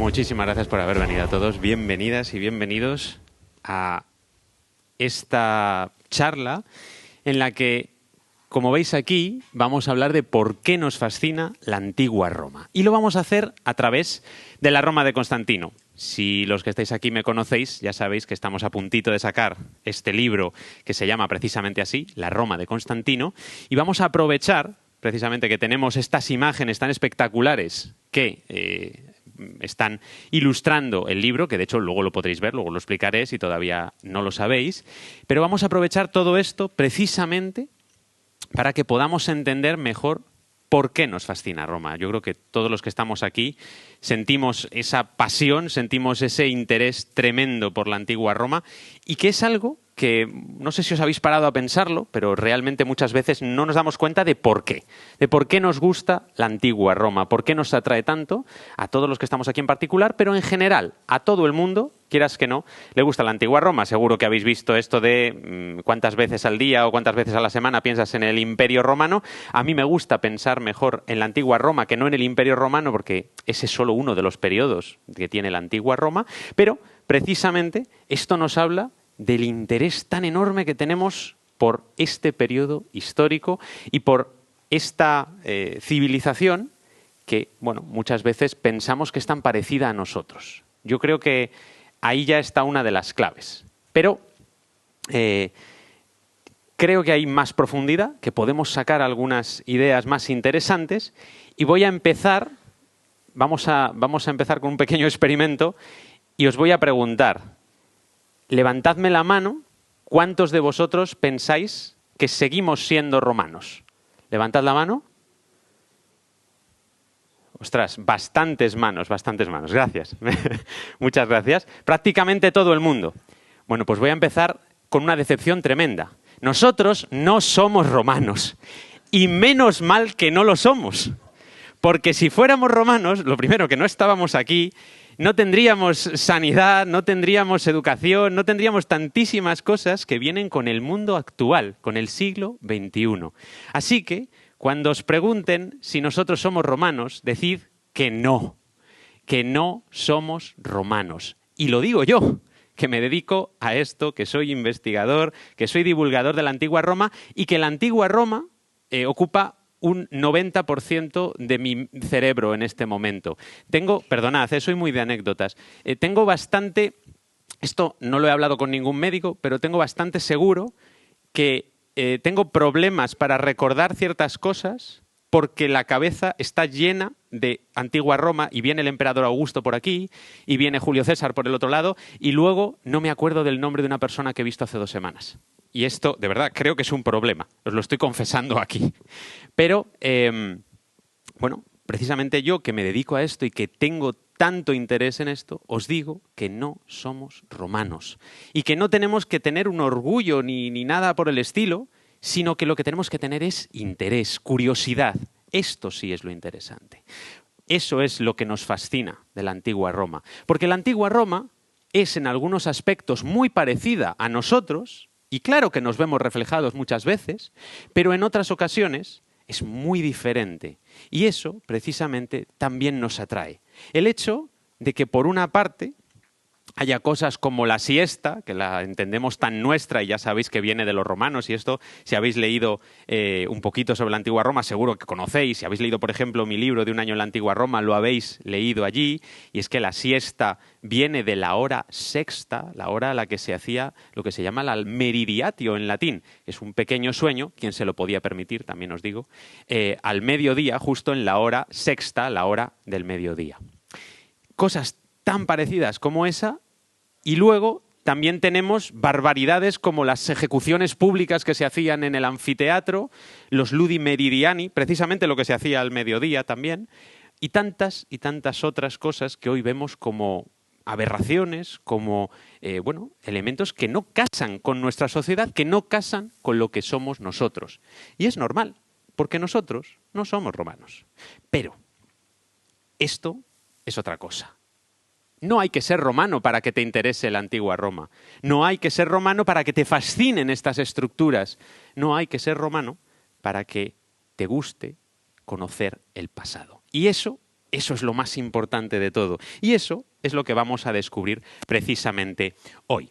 muchísimas gracias por haber venido a todos. Bienvenidas y bienvenidos a esta charla en la que, como veis aquí, vamos a hablar de por qué nos fascina la antigua Roma. Y lo vamos a hacer a través de la Roma de Constantino. Si los que estáis aquí me conocéis, ya sabéis que estamos a puntito de sacar este libro que se llama precisamente así, La Roma de Constantino, y vamos a aprovechar precisamente que tenemos estas imágenes tan espectaculares que están ilustrando el libro, que de hecho luego lo podréis ver, luego lo explicaré si todavía no lo sabéis, pero vamos a aprovechar todo esto precisamente para que podamos entender mejor por qué nos fascina Roma. Yo creo que todos los que estamos aquí sentimos esa pasión, sentimos ese interés tremendo por la antigua Roma y que es algo que no sé si os habéis parado a pensarlo, pero realmente muchas veces no nos damos cuenta de por qué nos gusta la antigua Roma, por qué nos atrae tanto a todos los que estamos aquí en particular, pero en general a todo el mundo, quieras que no, le gusta la antigua Roma. Seguro que habéis visto esto de cuántas veces al día o cuántas veces a la semana piensas en el Imperio Romano. A mí me gusta pensar mejor en la antigua Roma que no en el Imperio Romano, porque ese es solo uno de los periodos que tiene la antigua Roma, pero precisamente esto nos habla del interés tan enorme que tenemos por este periodo histórico y por esta civilización que, bueno, muchas veces pensamos que es tan parecida a nosotros. Yo creo que ahí ya está una de las claves. Pero creo que hay más profundidad, que podemos sacar algunas ideas más interesantes y voy a empezar, vamos a empezar con un pequeño experimento y os voy a preguntar. Levantadme la mano, ¿cuántos de vosotros pensáis que seguimos siendo romanos? Levantad la mano. Ostras, bastantes manos, gracias. Muchas gracias. Prácticamente todo el mundo. Bueno, pues voy a empezar con una decepción tremenda. Nosotros no somos romanos, y menos mal que no lo somos. Porque si fuéramos romanos, lo primero que no estábamos aquí, no tendríamos sanidad, no tendríamos educación, no tendríamos tantísimas cosas que vienen con el mundo actual, con el siglo XXI. Así que, cuando os pregunten si nosotros somos romanos, decid que no somos romanos. Y lo digo yo, que me dedico a esto, que soy investigador, que soy divulgador de la antigua Roma y que la antigua Roma ocupa un 90% de mi cerebro en este momento. Perdonad, soy muy de anécdotas. Tengo bastante, esto no lo he hablado con ningún médico, pero tengo bastante seguro que tengo problemas para recordar ciertas cosas porque la cabeza está llena de antigua Roma y viene el emperador Augusto por aquí y viene Julio César por el otro lado y luego no me acuerdo del nombre de una persona que he visto hace 2 semanas. Y esto, de verdad, creo que es un problema. Os lo estoy confesando aquí. Pero, bueno, precisamente yo que me dedico a esto y que tengo tanto interés en esto, os digo que no somos romanos. Y que no tenemos que tener un orgullo ni nada por el estilo, sino que lo que tenemos que tener es interés, curiosidad. Esto sí es lo interesante. Eso es lo que nos fascina de la antigua Roma. Porque la antigua Roma es en algunos aspectos muy parecida a nosotros, y claro que nos vemos reflejados muchas veces, pero en otras ocasiones es muy diferente. Y eso, precisamente, también nos atrae. El hecho de que, por una parte, haya cosas como la siesta, que la entendemos tan nuestra y ya sabéis que viene de los romanos y esto, si habéis leído un poquito sobre la antigua Roma, seguro que conocéis. Si habéis leído, por ejemplo, mi libro de 1 año en la antigua Roma, lo habéis leído allí. Y es que la siesta viene de la hora sexta, la hora a la que se hacía lo que se llama la meridiatio en latín. Es un pequeño sueño, quien se lo podía permitir, también os digo, al mediodía, justo en la hora sexta, la hora del mediodía. Cosas tan parecidas como esa. Y luego también tenemos barbaridades como las ejecuciones públicas que se hacían en el anfiteatro, los ludi meridiani, precisamente lo que se hacía al mediodía también, y tantas otras cosas que hoy vemos como aberraciones, como bueno, elementos que no casan con nuestra sociedad, que no casan con lo que somos nosotros. Y es normal, porque nosotros no somos romanos. Pero esto es otra cosa. No hay que ser romano para que te interese la antigua Roma. No hay que ser romano para que te fascinen estas estructuras. No hay que ser romano para que te guste conocer el pasado. Y eso Eso es lo más importante de todo. Y eso es lo que vamos a descubrir precisamente hoy.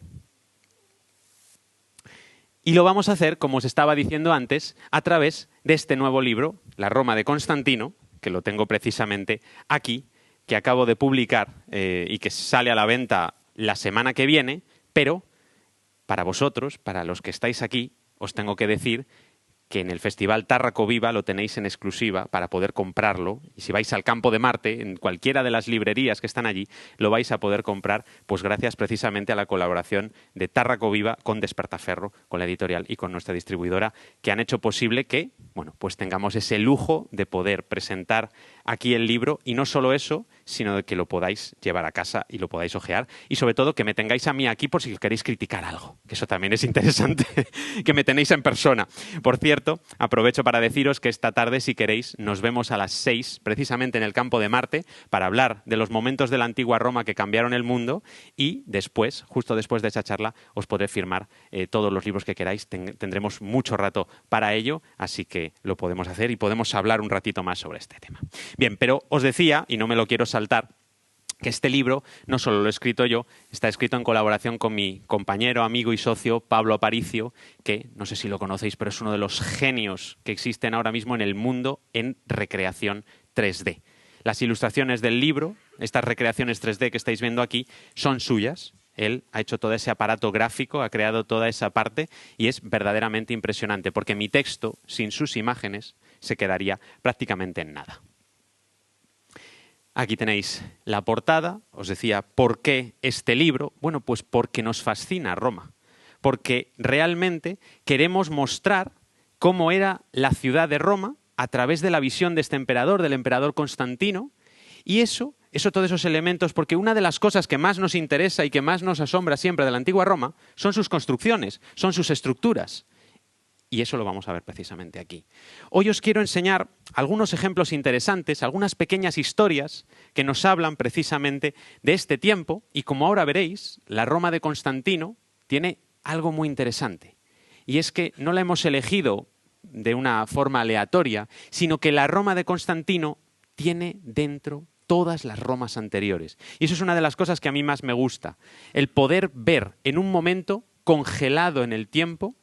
Y lo vamos a hacer, como os estaba diciendo antes, a través de este nuevo libro, La Roma de Constantino, que lo tengo precisamente aquí, que acabo de publicar y que sale a la venta la semana que viene, pero para vosotros, para los que estáis aquí, os tengo que decir que en el Festival Tárraco Viva lo tenéis en exclusiva para poder comprarlo. Y si vais al Campo de Marte, en cualquiera de las librerías que están allí, lo vais a poder comprar, pues gracias precisamente a la colaboración de Tárraco Viva con Despertaferro, con la editorial y con nuestra distribuidora, que han hecho posible que, bueno, pues tengamos ese lujo de poder presentar aquí el libro, y no solo eso, sino de que lo podáis llevar a casa y lo podáis hojear, y sobre todo que me tengáis a mí aquí por si queréis criticar algo, que eso también es interesante, que me tenéis en persona. Por cierto, aprovecho para deciros que esta tarde, si queréis, nos vemos a las 6, precisamente en el Campo de Marte, para hablar de los momentos de la antigua Roma que cambiaron el mundo, y después, justo después de esa charla, os podré firmar todos los libros que queráis. Tendremos mucho rato para ello, así que lo podemos hacer y podemos hablar un ratito más sobre este tema. Bien, pero os decía, y no me lo quiero saltar, que este libro no solo lo he escrito yo, está escrito en colaboración con mi compañero, amigo y socio Pablo Aparicio, que no sé si lo conocéis, pero es uno de los genios que existen ahora mismo en el mundo en recreación 3D. Las ilustraciones del libro, estas recreaciones 3D que estáis viendo aquí, son suyas. Él ha hecho todo ese aparato gráfico, ha creado toda esa parte y es verdaderamente impresionante, porque mi texto, sin sus imágenes, se quedaría prácticamente en nada. Aquí tenéis la portada. Os decía, ¿por qué este libro? Bueno, pues porque nos fascina Roma, porque realmente queremos mostrar cómo era la ciudad de Roma a través de la visión de este emperador, del emperador Constantino, y todos esos elementos, porque una de las cosas que más nos interesa y que más nos asombra siempre de la antigua Roma son sus construcciones, son sus estructuras. Y eso lo vamos a ver precisamente aquí. Hoy os quiero enseñar algunos ejemplos interesantes, algunas pequeñas historias que nos hablan precisamente de este tiempo, y como ahora veréis, la Roma de Constantino tiene algo muy interesante. Y es que no la hemos elegido de una forma aleatoria, sino que la Roma de Constantino tiene dentro todas las Romas anteriores. Y eso es una de las cosas que a mí más me gusta, el poder ver en un momento congelado en el tiempo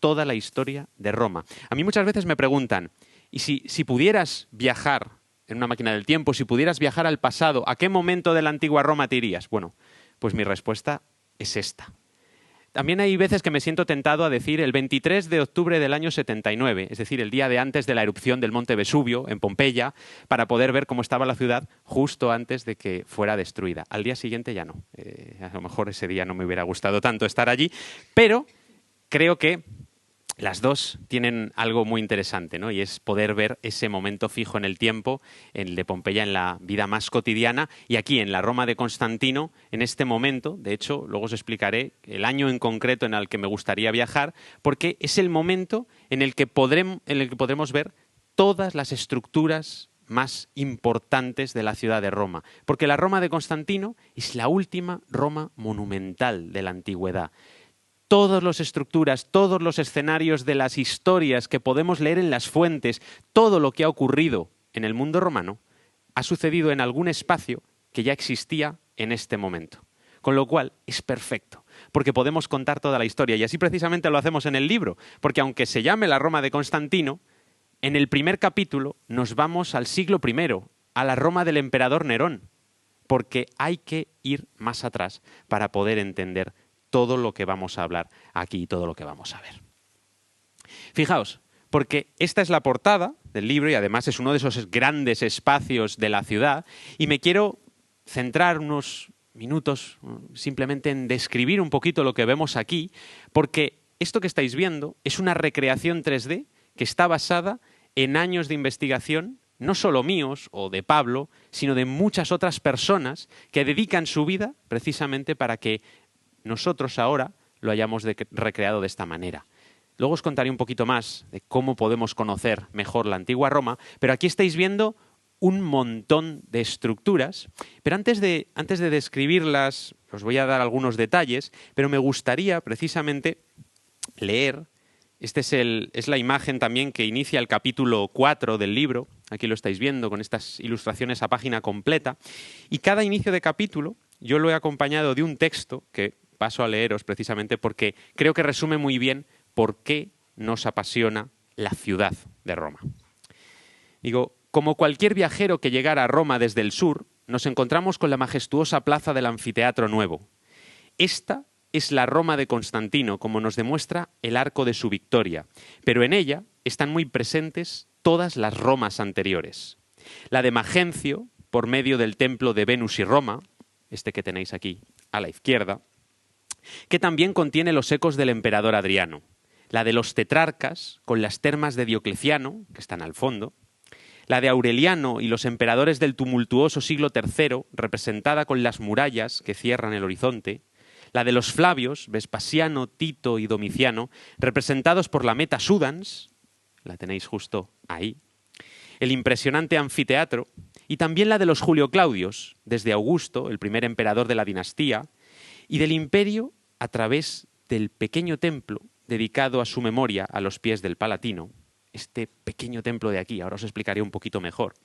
toda la historia de Roma. A mí muchas veces me preguntan, ¿y si pudieras viajar en una máquina del tiempo, si pudieras viajar al pasado, ¿a qué momento de la antigua Roma te irías? Bueno, pues mi respuesta es esta. También hay veces que me siento tentado a decir el 23 de octubre del año 79, es decir, el día de antes de la erupción del monte Vesubio, en Pompeya, para poder ver cómo estaba la ciudad justo antes de que fuera destruida. Al día siguiente ya no. A lo mejor ese día no me hubiera gustado tanto estar allí, pero creo que las dos tienen algo muy interesante, ¿no? Y es poder ver ese momento fijo en el tiempo, el de Pompeya en la vida más cotidiana, y aquí en la Roma de Constantino, en este momento. De hecho, luego os explicaré el año en concreto en el que me gustaría viajar, porque es el momento en el que podremos ver todas las estructuras más importantes de la ciudad de Roma. Porque la Roma de Constantino es la última Roma monumental de la antigüedad. Todas las estructuras, todos los escenarios de las historias que podemos leer en las fuentes, todo lo que ha ocurrido en el mundo romano, ha sucedido en algún espacio que ya existía en este momento. Con lo cual es perfecto, porque podemos contar toda la historia. Y así precisamente lo hacemos en el libro, porque aunque se llame la Roma de Constantino, en el primer capítulo nos vamos al siglo I, a la Roma del emperador Nerón, porque hay que ir más atrás para poder entender todo lo que vamos a hablar aquí y todo lo que vamos a ver. Fijaos, porque esta es la portada del libro y además es uno de esos grandes espacios de la ciudad, y me quiero centrar unos minutos simplemente en describir un poquito lo que vemos aquí, porque esto que estáis viendo es una recreación 3D que está basada en años de investigación, no solo míos o de Pablo, sino de muchas otras personas que dedican su vida precisamente para que nosotros ahora lo hayamos recreado de esta manera. Luego os contaré un poquito más de cómo podemos conocer mejor la antigua Roma, pero aquí estáis viendo un montón de estructuras. Pero antes de describirlas, os voy a dar algunos detalles, pero me gustaría precisamente leer Es la imagen también que inicia el capítulo 4 del libro. Aquí lo estáis viendo con estas ilustraciones a página completa. Y cada inicio de capítulo yo lo he acompañado de un texto que paso a leeros precisamente porque creo que resume muy bien por qué nos apasiona la ciudad de Roma. Digo, como cualquier viajero que llegara a Roma desde el sur, nos encontramos con la majestuosa plaza del Anfiteatro Nuevo. Esta es la Roma de Constantino, como nos demuestra el arco de su victoria, pero en ella están muy presentes todas las Romas anteriores. La de Magencio, por medio del templo de Venus y Roma, este que tenéis aquí a la izquierda, que también contiene los ecos del emperador Adriano. La de los tetrarcas, con las termas de Diocleciano, que están al fondo. La de Aureliano y los emperadores del tumultuoso siglo III, representada con las murallas que cierran el horizonte. La de los Flavios, Vespasiano, Tito y Domiciano, representados por la Meta Sudans, la tenéis justo ahí. El impresionante anfiteatro, y también la de los Julio Claudios, desde Augusto, el primer emperador de la dinastía, y del imperio a través del pequeño templo dedicado a su memoria a los pies del Palatino, este pequeño templo de aquí, ahora os explicaré un poquito mejor,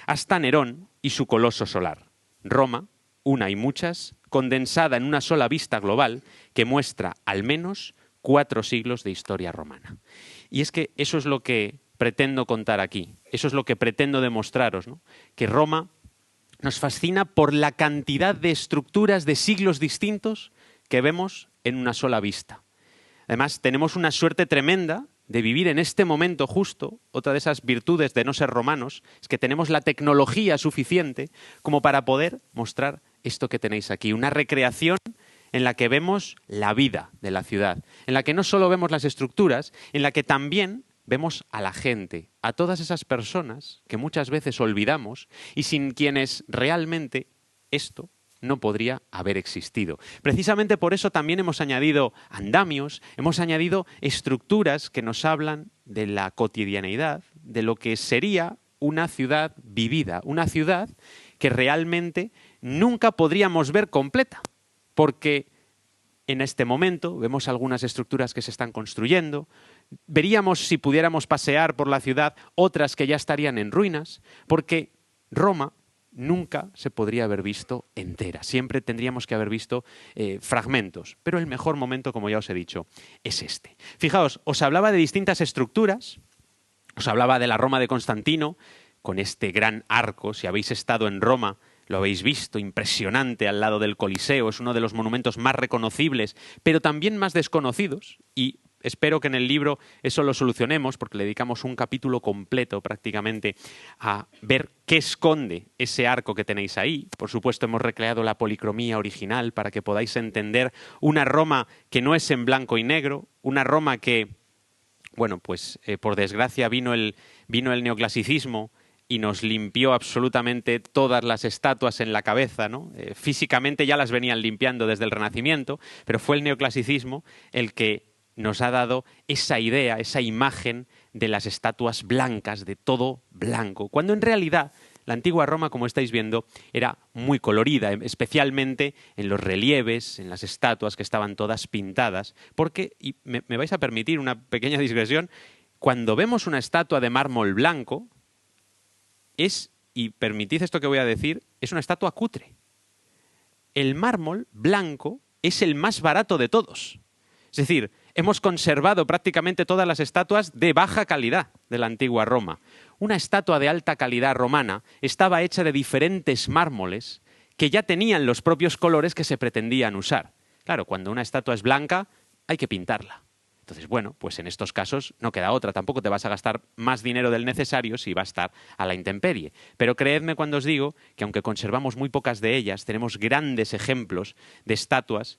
hasta Nerón y su coloso solar. Roma, una y muchas, condensada en una sola vista global que muestra al menos 4 siglos de historia romana. Y es que eso es lo que pretendo contar aquí, eso es lo que pretendo demostraros, ¿no? Que Roma nos fascina por la cantidad de estructuras de siglos distintos que vemos en una sola vista. Además, tenemos una suerte tremenda de vivir en este momento justo. Otra de esas virtudes de no ser romanos es que tenemos la tecnología suficiente como para poder mostrar esto que tenéis aquí, una recreación en la que vemos la vida de la ciudad, en la que no solo vemos las estructuras, en la que también vemos a la gente, a todas esas personas que muchas veces olvidamos y sin quienes realmente esto no podría haber existido. Precisamente por eso también hemos añadido andamios, hemos añadido estructuras que nos hablan de la cotidianeidad, de lo que sería una ciudad vivida, una ciudad que realmente nunca podríamos ver completa, porque en este momento vemos algunas estructuras que se están construyendo, veríamos si pudiéramos pasear por la ciudad otras que ya estarían en ruinas, porque Roma nunca se podría haber visto entera. Siempre tendríamos que haber visto fragmentos. Pero el mejor momento, como ya os he dicho, es este. Fijaos, os hablaba de distintas estructuras. Os hablaba de la Roma de Constantino, con este gran arco. Si habéis estado en Roma, lo habéis visto, impresionante al lado del Coliseo. Es uno de los monumentos más reconocibles, pero también más desconocidos. Y espero que en el libro eso lo solucionemos, porque le dedicamos un capítulo completo prácticamente a ver qué esconde ese arco que tenéis ahí. Por supuesto, hemos recreado la policromía original para que podáis entender una Roma que no es en blanco y negro, una Roma que, bueno, pues por desgracia vino el neoclasicismo y nos limpió absolutamente todas las estatuas en la cabeza, ¿no? Físicamente ya las venían limpiando desde el Renacimiento, pero fue el neoclasicismo el que nos ha dado esa idea, esa imagen de las estatuas blancas, de todo blanco, cuando en realidad la antigua Roma, como estáis viendo, era muy colorida, especialmente en los relieves, en las estatuas que estaban todas pintadas, porque, y me vais a permitir una pequeña digresión, cuando vemos una estatua de mármol blanco, y permitid esto que voy a decir, es una estatua cutre. El mármol blanco es el más barato de todos. Es decir, hemos conservado prácticamente todas las estatuas de baja calidad de la antigua Roma. Una estatua de alta calidad romana estaba hecha de diferentes mármoles que ya tenían los propios colores que se pretendían usar. Claro, cuando una estatua es blanca, hay que pintarla. Entonces, bueno, pues en estos casos no queda otra. Tampoco te vas a gastar más dinero del necesario si va a estar a la intemperie. Pero creedme cuando os digo que aunque conservamos muy pocas de ellas, tenemos grandes ejemplos de estatuas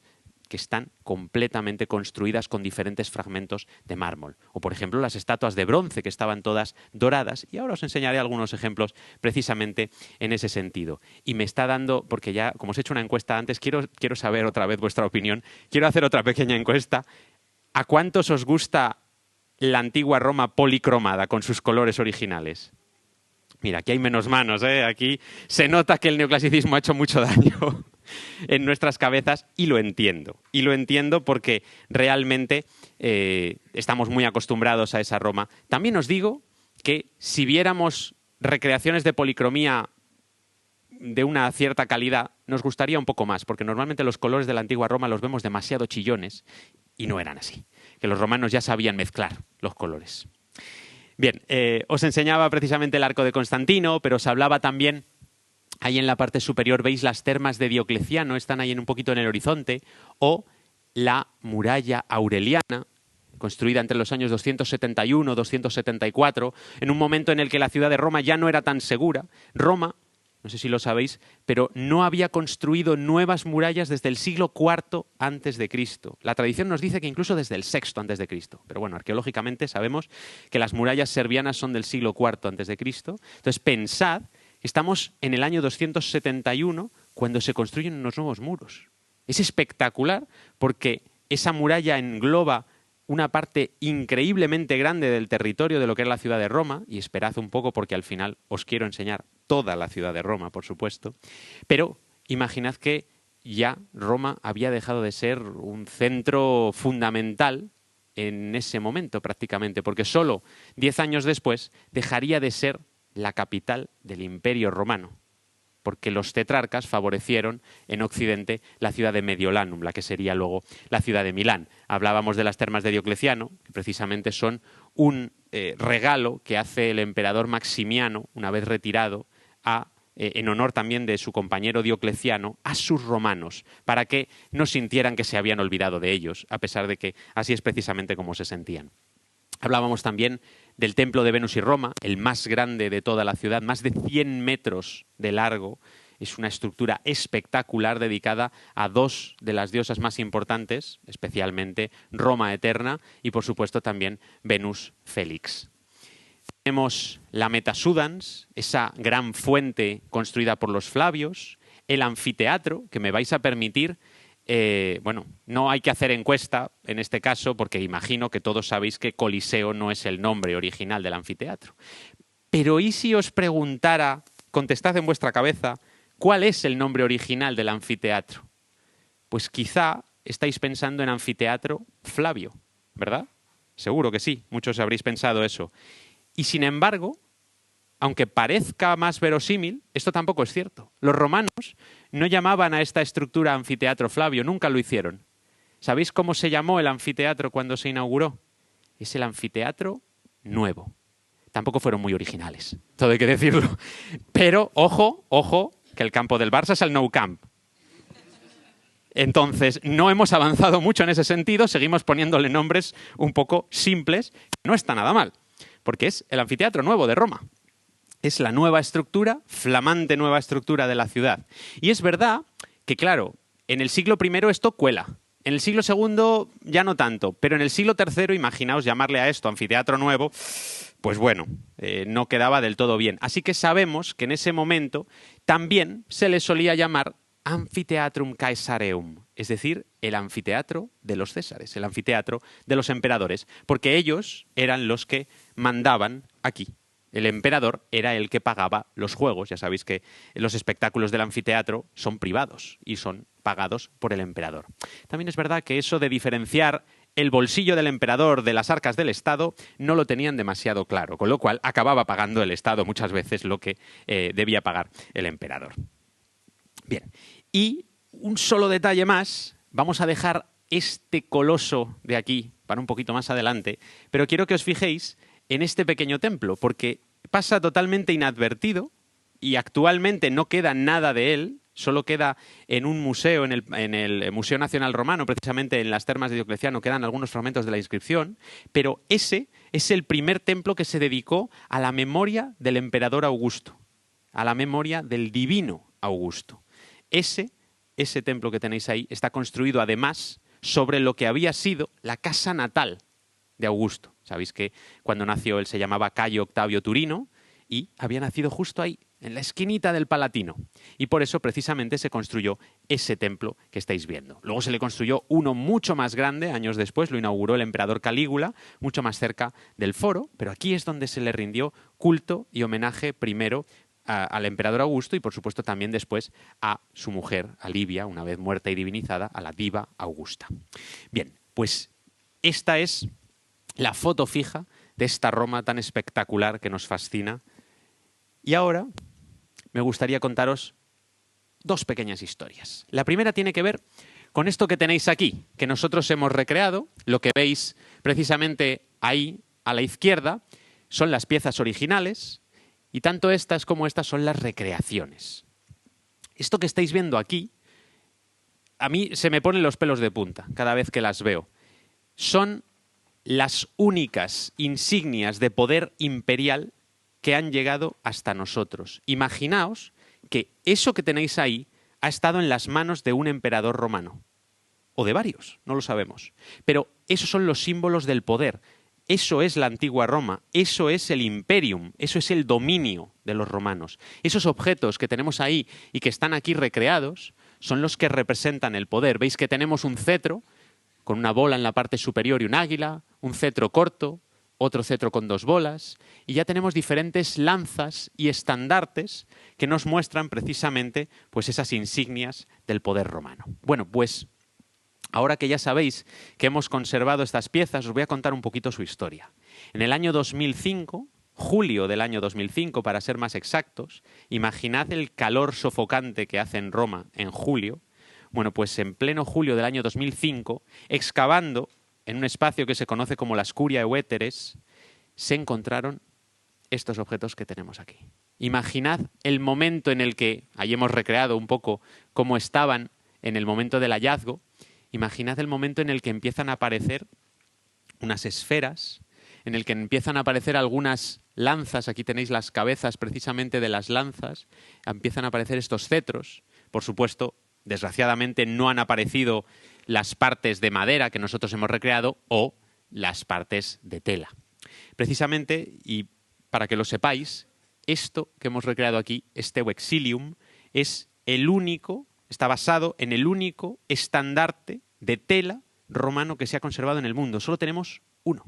que están completamente construidas con diferentes fragmentos de mármol. O, por ejemplo, las estatuas de bronce, que estaban todas doradas. Y ahora os enseñaré algunos ejemplos precisamente en ese sentido. Y me está dando, porque ya, como os he hecho una encuesta antes, quiero saber otra vez vuestra opinión. Quiero hacer otra pequeña encuesta. ¿A cuántos os gusta la antigua Roma policromada con sus colores originales? Mira, aquí hay menos manos, ¿eh? Aquí se nota que el neoclasicismo ha hecho mucho daño. en nuestras cabezas y lo entiendo. Y lo entiendo porque realmente estamos muy acostumbrados a esa Roma. También os digo que si viéramos recreaciones de policromía de una cierta calidad, nos gustaría un poco más, porque normalmente los colores de la antigua Roma los vemos demasiado chillones y no eran así, que los romanos ya sabían mezclar los colores. Bien, os enseñaba precisamente el arco de Constantino, pero os hablaba también, ahí en la parte superior veis las termas de Diocleciano, están ahí un poquito en el horizonte, o la muralla aureliana, construida entre los años 271 y 274, en un momento en el que la ciudad de Roma ya no era tan segura. Roma, no sé si lo sabéis, pero no había construido nuevas murallas desde el siglo IV antes de Cristo. La tradición nos dice que incluso desde el VI antes de Cristo. Pero bueno, arqueológicamente sabemos que las murallas servianas son del siglo IV antes de Cristo. Entonces pensad, estamos en el año 271 cuando se construyen unos nuevos muros. Es espectacular porque esa muralla engloba una parte increíblemente grande del territorio de lo que es la ciudad de Roma, y esperad un poco porque al final os quiero enseñar toda la ciudad de Roma, por supuesto, pero imaginad que ya Roma había dejado de ser un centro fundamental en ese momento prácticamente, porque solo 10 años después dejaría de ser la capital del Imperio Romano, porque los tetrarcas favorecieron en Occidente la ciudad de Mediolanum, la que sería luego la ciudad de Milán. Hablábamos de las termas de Diocleciano, que precisamente son un regalo que hace el emperador Maximiano, una vez retirado, en honor también de su compañero Diocleciano, a sus romanos, para que no sintieran que se habían olvidado de ellos, a pesar de que así es precisamente como se sentían. Hablábamos también del templo de Venus y Roma, el más grande de toda la ciudad, más de 100 metros de largo. Es una estructura espectacular dedicada a dos de las diosas más importantes, especialmente Roma Eterna y por supuesto también Venus Félix. Tenemos la Meta Sudans, esa gran fuente construida por los Flavios, el anfiteatro, que me vais a permitir. Bueno, no hay que hacer encuesta en este caso porque imagino que todos sabéis que Coliseo no es el nombre original del anfiteatro. Pero ¿y si os preguntara, contestad en vuestra cabeza, cuál es el nombre original del anfiteatro? Pues quizá estáis pensando en Anfiteatro Flavio, ¿verdad? Seguro que sí, muchos habréis pensado eso. Y sin embargo, aunque parezca más verosímil, esto tampoco es cierto. Los romanos no llamaban a esta estructura Anfiteatro Flavio, nunca lo hicieron. ¿Sabéis cómo se llamó el anfiteatro cuando se inauguró? Es el Anfiteatro Nuevo. Tampoco fueron muy originales, todo hay que decirlo. Pero, ojo, ojo, que el campo del Barça es el Nou Camp. Entonces, no hemos avanzado mucho en ese sentido, seguimos poniéndole nombres un poco simples, que no está nada mal, porque es el Anfiteatro Nuevo de Roma. Es la nueva estructura, flamante nueva estructura de la ciudad. Y es verdad que, claro, en el siglo I esto cuela. En el siglo II ya no tanto, pero en el siglo III, imaginaos llamarle a esto Anfiteatro Nuevo, pues bueno, no quedaba del todo bien. Así que sabemos que en ese momento también se le solía llamar Amphitheatrum Caesareum, es decir, el anfiteatro de los Césares, el anfiteatro de los emperadores, porque ellos eran los que mandaban aquí. El emperador era el que pagaba los juegos. Ya sabéis que los espectáculos del anfiteatro son privados y son pagados por el emperador. También es verdad que eso de diferenciar el bolsillo del emperador de las arcas del Estado no lo tenían demasiado claro, con lo cual acababa pagando el Estado muchas veces lo que debía pagar el emperador. Bien, y un solo detalle más, vamos a dejar este coloso de aquí para un poquito más adelante, pero quiero que os fijéis en este pequeño templo, porque pasa totalmente inadvertido y actualmente no queda nada de él, solo queda en un museo, en el Museo Nacional Romano, precisamente en las termas de Diocleciano, quedan algunos fragmentos de la inscripción, pero ese es el primer templo que se dedicó a la memoria del emperador Augusto, a la memoria del divino Augusto. Ese templo que tenéis ahí está construido además sobre lo que había sido la casa natal de Augusto. Sabéis que cuando nació él se llamaba Cayo Octavio Turino y había nacido justo ahí, en la esquinita del Palatino. Y por eso precisamente se construyó ese templo que estáis viendo. Luego se le construyó uno mucho más grande, años después, lo inauguró el emperador Calígula, mucho más cerca del foro, pero aquí es donde se le rindió culto y homenaje primero al emperador Augusto y, por supuesto, también después a su mujer, a Livia, una vez muerta y divinizada, a la diva Augusta. Bien, pues esta es la foto fija de esta Roma tan espectacular que nos fascina. Y ahora me gustaría contaros dos pequeñas historias. La primera tiene que ver con esto que tenéis aquí, que nosotros hemos recreado. Lo que veis precisamente ahí a la izquierda son las piezas originales y tanto estas como estas son las recreaciones. Esto que estáis viendo aquí, a mí se me ponen los pelos de punta cada vez que las veo. Son las únicas insignias de poder imperial que han llegado hasta nosotros. Imaginaos que eso que tenéis ahí ha estado en las manos de un emperador romano. O de varios, no lo sabemos. Pero esos son los símbolos del poder. Eso es la antigua Roma, eso es el imperium, eso es el dominio de los romanos. Esos objetos que tenemos ahí y que están aquí recreados son los que representan el poder. Veis que tenemos un cetro con una bola en la parte superior y un águila, un cetro corto, otro cetro con dos bolas, y ya tenemos diferentes lanzas y estandartes que nos muestran precisamente pues, esas insignias del poder romano. Bueno, pues ahora que ya sabéis que hemos conservado estas piezas, os voy a contar un poquito su historia. En el año 2005, julio del año 2005, para ser más exactos, imaginad el calor sofocante que hace en Roma en julio. Bueno, pues en pleno julio del año 2005, excavando en un espacio que se conoce como la Escuria Euéteres, se encontraron estos objetos que tenemos aquí. Imaginad el momento en el que, ahí hemos recreado un poco cómo estaban en el momento del hallazgo, imaginad el momento en el que empiezan a aparecer unas esferas, en el que empiezan a aparecer algunas lanzas, aquí tenéis las cabezas precisamente de las lanzas, empiezan a aparecer estos cetros, por supuesto, desgraciadamente no han aparecido las partes de madera que nosotros hemos recreado o las partes de tela. Precisamente, y para que lo sepáis, esto que hemos recreado aquí, este vexilium, es el único, está basado en el único estandarte de tela romano que se ha conservado en el mundo. Solo tenemos uno.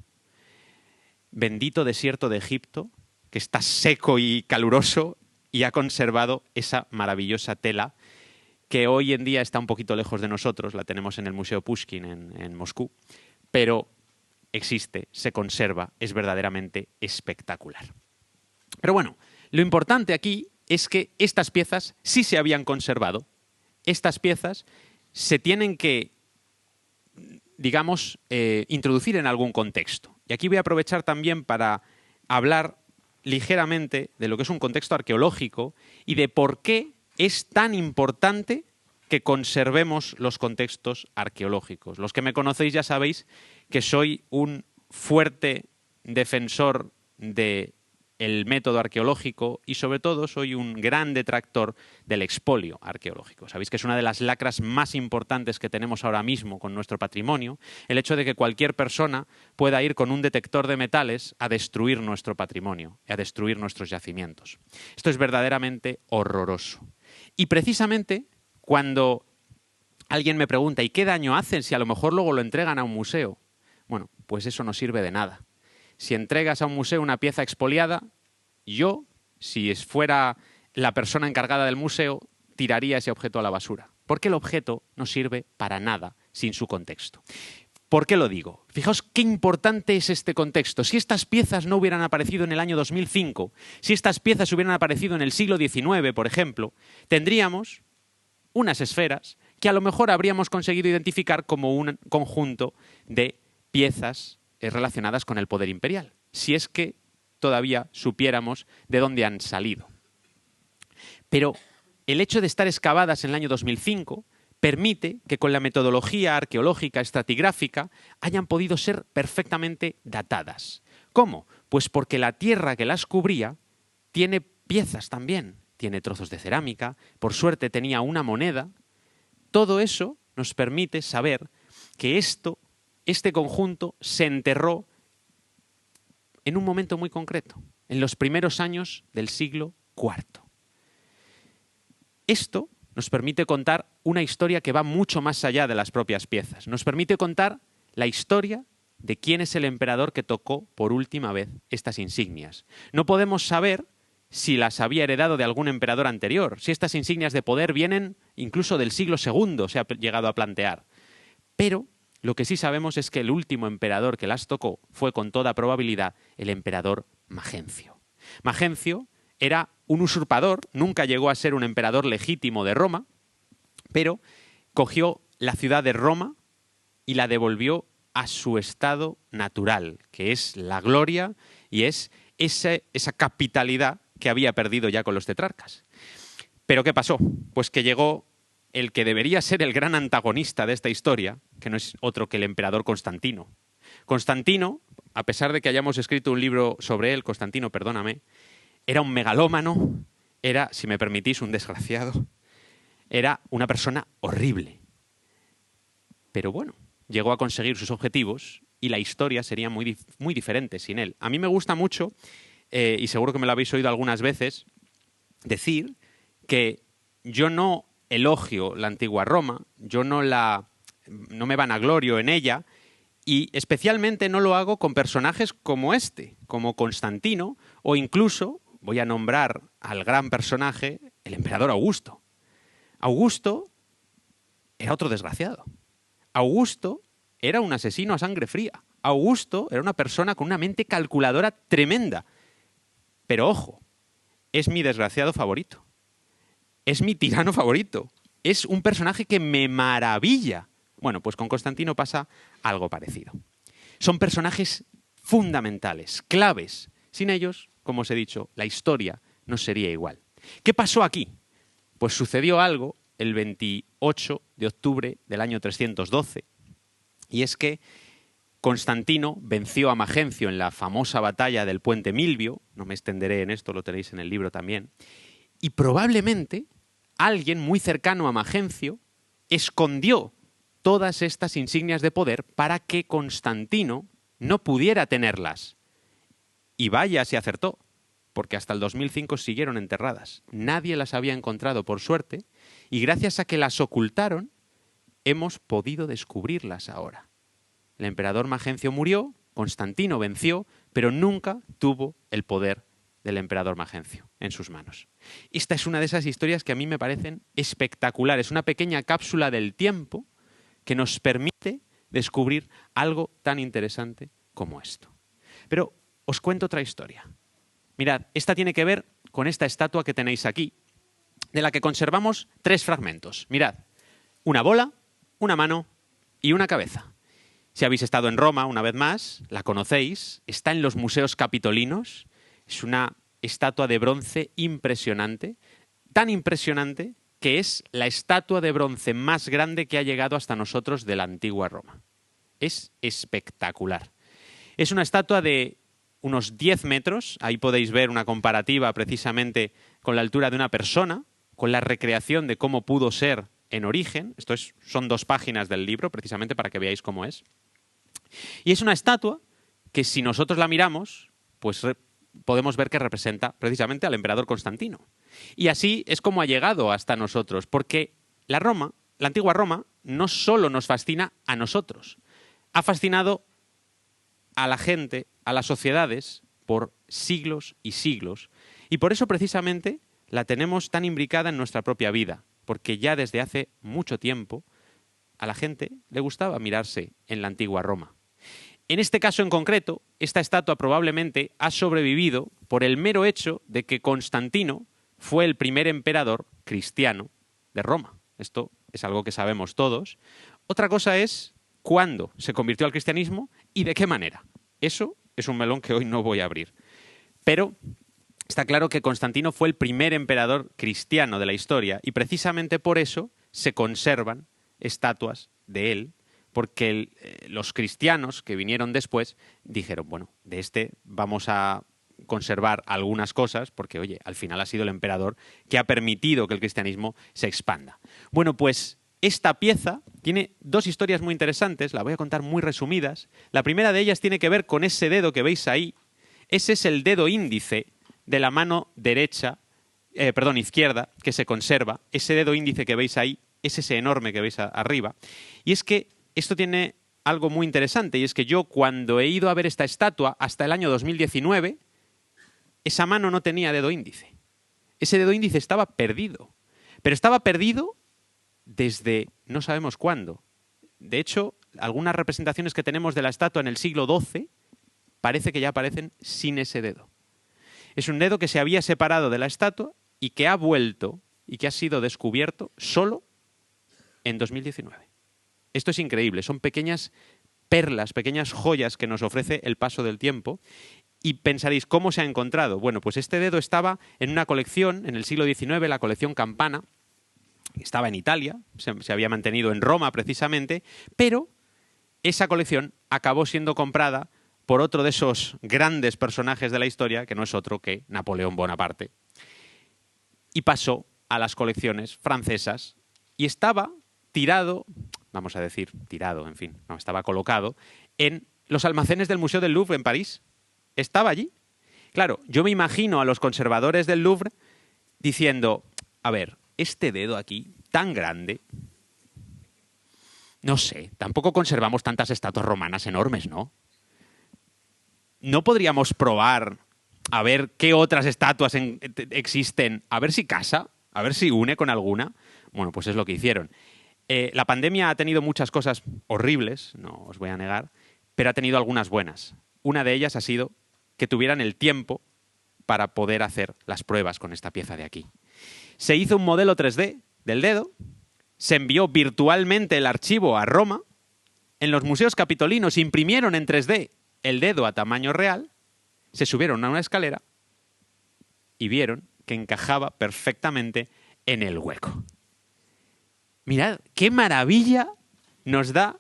Bendito desierto de Egipto, que está seco y caluroso y ha conservado esa maravillosa tela que hoy en día está un poquito lejos de nosotros, la tenemos en el Museo Pushkin en Moscú, pero existe, se conserva, es verdaderamente espectacular. Pero bueno, lo importante aquí es que estas piezas sí se habían conservado. Estas piezas se tienen que, digamos, introducir en algún contexto. Y aquí voy a aprovechar también para hablar ligeramente de lo que es un contexto arqueológico y de por qué es tan importante que conservemos los contextos arqueológicos. Los que me conocéis ya sabéis que soy un fuerte defensor del método arqueológico y sobre todo soy un gran detractor del expolio arqueológico. Sabéis que es una de las lacras más importantes que tenemos ahora mismo con nuestro patrimonio, el hecho de que cualquier persona pueda ir con un detector de metales a destruir nuestro patrimonio, a destruir nuestros yacimientos. Esto es verdaderamente horroroso. Y precisamente cuando alguien me pregunta ¿y qué daño hacen si a lo mejor luego lo entregan a un museo? Bueno, pues eso no sirve de nada. Si entregas a un museo una pieza expoliada, yo, si fuera la persona encargada del museo, tiraría ese objeto a la basura. Porque el objeto no sirve para nada sin su contexto. ¿Por qué lo digo? Fijaos qué importante es este contexto. Si estas piezas no hubieran aparecido en el año 2005, si estas piezas hubieran aparecido en el siglo XIX, por ejemplo, tendríamos unas esferas que a lo mejor habríamos conseguido identificar como un conjunto de piezas relacionadas con el poder imperial, si es que todavía supiéramos de dónde han salido. Pero el hecho de estar excavadas en el año 2005 permite que con la metodología arqueológica estratigráfica hayan podido ser perfectamente datadas. ¿Cómo? Pues porque la tierra que las cubría tiene piezas también, tiene trozos de cerámica, por suerte tenía una moneda. Todo eso nos permite saber que este conjunto se enterró en un momento muy concreto, en los primeros años del siglo IV. Esto nos permite contar una historia que va mucho más allá de las propias piezas. Nos permite contar la historia de quién es el emperador que tocó por última vez estas insignias. No podemos saber si las había heredado de algún emperador anterior, si estas insignias de poder vienen incluso del siglo II, se ha llegado a plantear. Pero lo que sí sabemos es que el último emperador que las tocó fue con toda probabilidad el emperador Magencio. Magencio era un usurpador, nunca llegó a ser un emperador legítimo de Roma, pero cogió la ciudad de Roma y la devolvió a su estado natural, que es la gloria y es esa capitalidad que había perdido ya con los tetrarcas. ¿Pero qué pasó? Pues que llegó el que debería ser el gran antagonista de esta historia, que no es otro que el emperador Constantino. Constantino, a pesar de que hayamos escrito un libro sobre él, Constantino, perdóname, era un megalómano, era, si me permitís, un desgraciado, era una persona horrible. Pero bueno, llegó a conseguir sus objetivos y la historia sería muy, muy diferente sin él. A mí me gusta mucho, y seguro que me lo habéis oído algunas veces, decir que yo no elogio la antigua Roma, yo no me vanaglorio en ella, y especialmente no lo hago con personajes como este, como Constantino, o incluso, voy a nombrar al gran personaje, el emperador Augusto. Augusto era otro desgraciado. Augusto era un asesino a sangre fría. Augusto era una persona con una mente calculadora tremenda. Pero ojo, es mi desgraciado favorito. Es mi tirano favorito. Es un personaje que me maravilla. Bueno, pues con Constantino pasa algo parecido. Son personajes fundamentales, claves. Sin ellos, como os he dicho, la historia no sería igual. ¿Qué pasó aquí? Pues sucedió algo el 28 de octubre del año 312, y es que Constantino venció a Magencio en la famosa batalla del puente Milvio, no me extenderé en esto, lo tenéis en el libro también, y probablemente alguien muy cercano a Magencio escondió todas estas insignias de poder para que Constantino no pudiera tenerlas. Y vaya si acertó, porque hasta el 2005 siguieron enterradas. Nadie las había encontrado, por suerte, y gracias a que las ocultaron, hemos podido descubrirlas ahora. El emperador Magencio murió, Constantino venció, pero nunca tuvo el poder del emperador Magencio en sus manos. Esta es una de esas historias que a mí me parecen espectaculares, una pequeña cápsula del tiempo que nos permite descubrir algo tan interesante como esto. Pero os cuento otra historia. Mirad, esta tiene que ver con esta estatua que tenéis aquí, de la que conservamos 3 fragmentos. Mirad, una bola, una mano y una cabeza. Si habéis estado en Roma, una vez más, la conocéis, está en los museos capitolinos, es una estatua de bronce impresionante, tan impresionante que es la estatua de bronce más grande que ha llegado hasta nosotros de la antigua Roma. Es espectacular. Es una estatua de unos 10 metros, ahí podéis ver una comparativa precisamente con la altura de una persona, con la recreación de cómo pudo ser en origen. Son 2 páginas del libro, precisamente para que veáis cómo es. Y es una estatua que si nosotros la miramos, pues podemos ver que representa precisamente al emperador Constantino. Y así es como ha llegado hasta nosotros, porque la antigua Roma, no solo nos fascina a nosotros, ha fascinado a la gente, a las sociedades, por siglos y siglos. Y por eso precisamente la tenemos tan imbricada en nuestra propia vida, porque ya desde hace mucho tiempo a la gente le gustaba mirarse en la antigua Roma. En este caso en concreto, esta estatua probablemente ha sobrevivido por el mero hecho de que Constantino fue el primer emperador cristiano de Roma. Esto es algo que sabemos todos. Otra cosa es cuándo se convirtió al cristianismo y de qué manera. Eso es un melón que hoy no voy a abrir. Pero está claro que Constantino fue el primer emperador cristiano de la historia y precisamente por eso se conservan estatuas de él, porque los cristianos que vinieron después dijeron, bueno, de este vamos a conservar algunas cosas porque, oye, al final ha sido el emperador que ha permitido que el cristianismo se expanda. Bueno, pues esta pieza tiene 2 historias muy interesantes, la voy a contar muy resumidas. La primera de ellas tiene que ver con ese dedo que veis ahí. Ese es el dedo índice de la mano izquierda, que se conserva. Ese dedo índice que veis ahí es ese enorme que veis arriba. Y es que esto tiene algo muy interesante, y es que yo cuando he ido a ver esta estatua hasta el año 2019, esa mano no tenía dedo índice. Ese dedo índice estaba perdido. Pero estaba perdido desde no sabemos cuándo. De hecho, algunas representaciones que tenemos de la estatua en el siglo XII parece que ya aparecen sin ese dedo. Es un dedo que se había separado de la estatua y que ha vuelto y que ha sido descubierto solo en 2019. Esto es increíble, son pequeñas perlas, pequeñas joyas que nos ofrece el paso del tiempo. Y pensaréis, ¿cómo se ha encontrado? Bueno, pues este dedo estaba en una colección en el siglo XIX, la colección Campana. Estaba en Italia, se había mantenido en Roma precisamente, pero esa colección acabó siendo comprada por otro de esos grandes personajes de la historia, que no es otro que Napoleón Bonaparte. Y pasó a las colecciones francesas y estaba tirado, vamos a decir, tirado, en fin, no, estaba colocado en los almacenes del Museo del Louvre en París. Estaba allí. Claro, yo me imagino a los conservadores del Louvre diciendo, a ver, este dedo aquí, tan grande, no sé, tampoco conservamos tantas estatuas romanas enormes, ¿no? ¿No podríamos probar a ver qué otras estatuas existen? A ver si casa, a ver si une con alguna. Bueno, pues es lo que hicieron. La pandemia ha tenido muchas cosas horribles, no os voy a negar, pero ha tenido algunas buenas. Una de ellas ha sido que tuvieran el tiempo para poder hacer las pruebas con esta pieza de aquí. Se hizo un modelo 3D del dedo, se envió virtualmente el archivo a Roma, en los museos capitolinos imprimieron en 3D el dedo a tamaño real, se subieron a una escalera y vieron que encajaba perfectamente en el hueco. Mirad, qué maravilla nos da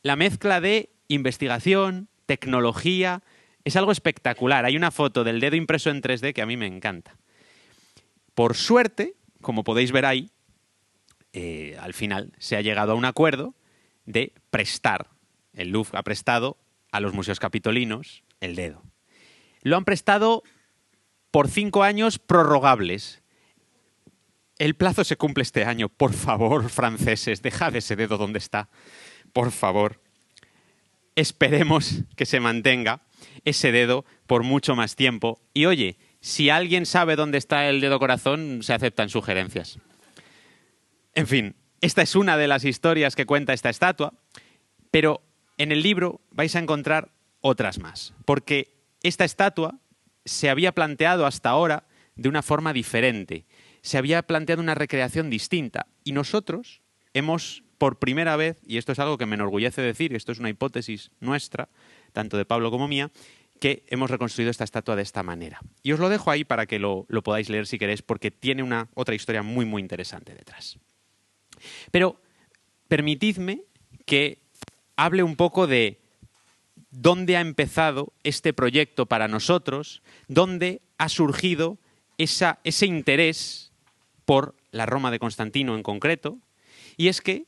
la mezcla de investigación, tecnología. Es algo espectacular. Hay una foto del dedo impreso en 3D que a mí me encanta. Por suerte, como podéis ver ahí, al final se ha llegado a un acuerdo de prestar. El Louvre ha prestado a los museos capitolinos el dedo. Lo han prestado por 5 años prorrogables. El plazo se cumple este año. Por favor, franceses, dejad ese dedo donde está. Por favor. Esperemos que se mantenga ese dedo por mucho más tiempo. Y oye, si alguien sabe dónde está el dedo corazón, se aceptan sugerencias. En fin, esta es una de las historias que cuenta esta estatua, pero en el libro vais a encontrar otras más, porque esta estatua se había planteado hasta ahora de una forma diferente. Se había planteado una recreación distinta y nosotros hemos, por primera vez, y esto es algo que me enorgullece decir, esto es una hipótesis nuestra, tanto de Pablo como mía, que hemos reconstruido esta estatua de esta manera. Y os lo dejo ahí para que lo podáis leer si queréis, porque tiene otra historia muy, muy interesante detrás. Pero permitidme que hable un poco de dónde ha empezado este proyecto para nosotros, dónde ha surgido ese interés por la Roma de Constantino en concreto. Y es que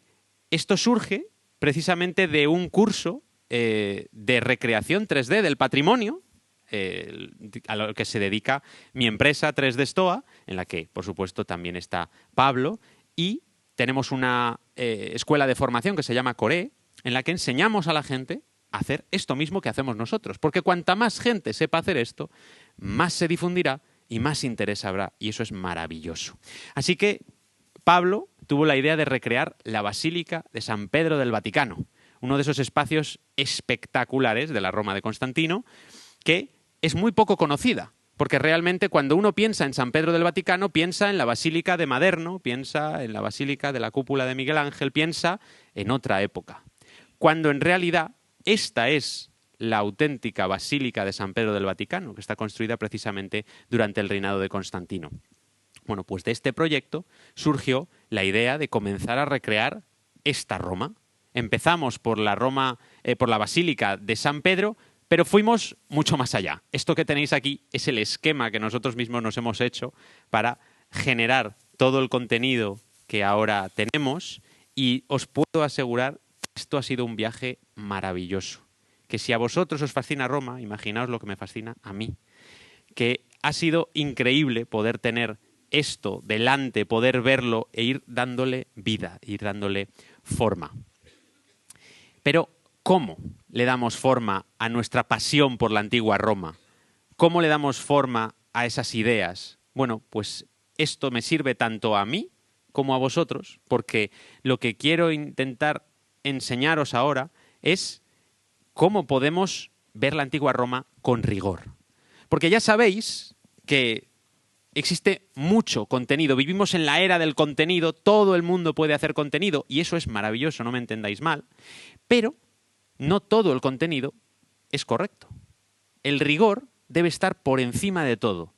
esto surge precisamente de un curso de recreación 3D del patrimonio, a lo que se dedica mi empresa 3D Stoa, en la que, por supuesto, también está Pablo, y tenemos una escuela de formación que se llama Core, en la que enseñamos a la gente a hacer esto mismo que hacemos nosotros. Porque cuanta más gente sepa hacer esto, más se difundirá y más interés habrá. Y eso es maravilloso. Así que Pablo tuvo la idea de recrear la Basílica de San Pedro del Vaticano, uno de esos espacios espectaculares de la Roma de Constantino, que es muy poco conocida. Porque realmente cuando uno piensa en San Pedro del Vaticano, piensa en la Basílica de Maderno, piensa en la Basílica de la Cúpula de Miguel Ángel, piensa en otra época. Cuando en realidad esta es la auténtica Basílica de San Pedro del Vaticano, que está construida precisamente durante el reinado de Constantino. Bueno, pues de este proyecto surgió la idea de comenzar a recrear esta Roma. Empezamos por la Basílica de San Pedro, pero fuimos mucho más allá. Esto que tenéis aquí es el esquema que nosotros mismos nos hemos hecho para generar todo el contenido que ahora tenemos y os puedo asegurar que esto ha sido un viaje maravilloso. Que si a vosotros os fascina Roma, imaginaos lo que me fascina a mí. Que ha sido increíble poder tener esto delante, poder verlo e ir dándole vida, ir dándole forma. Pero ¿cómo le damos forma a nuestra pasión por la antigua Roma? ¿Cómo le damos forma a esas ideas. Bueno, pues esto me sirve tanto a mí como a vosotros, porque lo que quiero intentar enseñaros ahora es cómo podemos ver la antigua Roma con rigor. Porque ya sabéis que existe mucho contenido, vivimos en la era del contenido, todo el mundo puede hacer contenido y eso es maravilloso, no me entendáis mal, pero no todo el contenido es correcto. El rigor debe estar por encima de todo.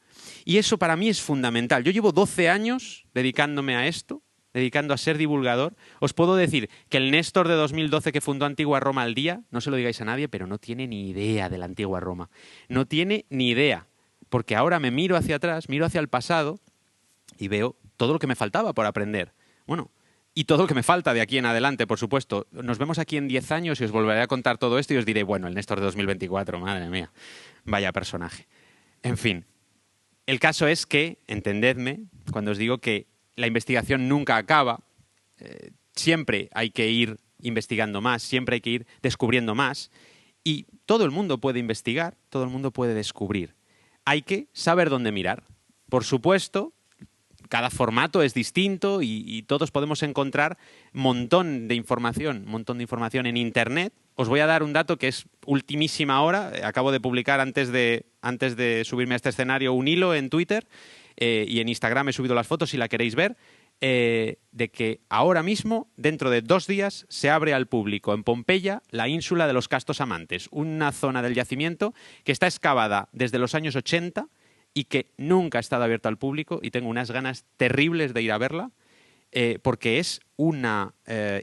Y eso para mí es fundamental. Yo llevo 12 años dedicándome a esto, dedicando a ser divulgador. Os puedo decir que el Néstor de 2012 que fundó Antigua Roma al día, no se lo digáis a nadie, pero no tiene ni idea de la Antigua Roma. No tiene ni idea. Porque ahora me miro hacia atrás, miro hacia el pasado y veo todo lo que me faltaba por aprender. Bueno, y todo lo que me falta de aquí en adelante, por supuesto. Nos vemos aquí en 10 años y os volveré a contar todo esto y os diré, bueno, el Néstor de 2024, madre mía, vaya personaje. En fin, el caso es que, entendedme, cuando os digo que la investigación nunca acaba, siempre hay que ir investigando más, siempre hay que ir descubriendo más y todo el mundo puede investigar, todo el mundo puede descubrir. Hay que saber dónde mirar. Por supuesto, cada formato es distinto y todos podemos encontrar un montón de información en Internet. Os voy a dar un dato que es ultimísima hora. Acabo de publicar antes de subirme a este escenario un hilo en Twitter y en Instagram he subido las fotos si la queréis ver, de que ahora mismo, dentro de 2 días, se abre al público en Pompeya la ínsula de los Castos Amantes, una zona del yacimiento que está excavada desde los años 80 y que nunca ha estado abierta al público y tengo unas ganas terribles de ir a verla porque es una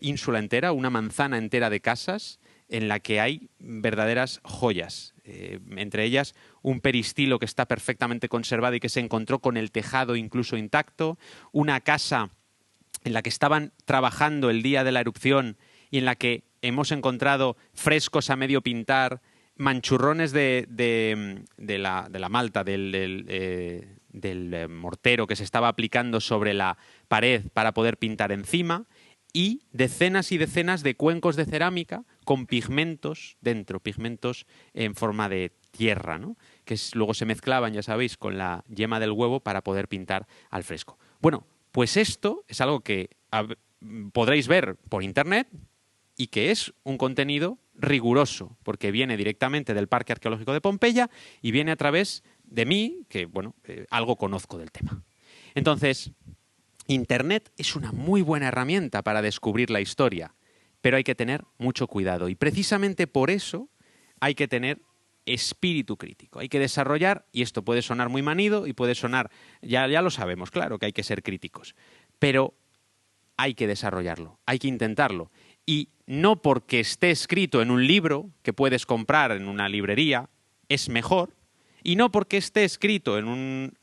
ínsula entera, una manzana entera de casas en la que hay verdaderas joyas. Entre ellas un peristilo que está perfectamente conservado y que se encontró con el tejado incluso intacto, una casa en la que estaban trabajando el día de la erupción y en la que hemos encontrado frescos a medio pintar, manchurrones de la malta, del mortero que se estaba aplicando sobre la pared para poder pintar encima, y decenas y decenas de cuencos de cerámica con pigmentos dentro, pigmentos en forma de tierra, ¿no? Que luego se mezclaban, ya sabéis, con la yema del huevo para poder pintar al fresco. Bueno, pues esto es algo que podréis ver por Internet y que es un contenido riguroso, porque viene directamente del Parque Arqueológico de Pompeya y viene a través de mí, que, bueno, algo conozco del tema. Entonces, Internet es una muy buena herramienta para descubrir la historia, pero hay que tener mucho cuidado. Y precisamente por eso hay que tener espíritu crítico. Hay que desarrollar, y esto puede sonar muy manido y puede sonar, ya lo sabemos, claro que hay que ser críticos, pero hay que desarrollarlo, hay que intentarlo. Y no porque esté escrito en un libro que puedes comprar en una librería es mejor, y no porque esté escrito en un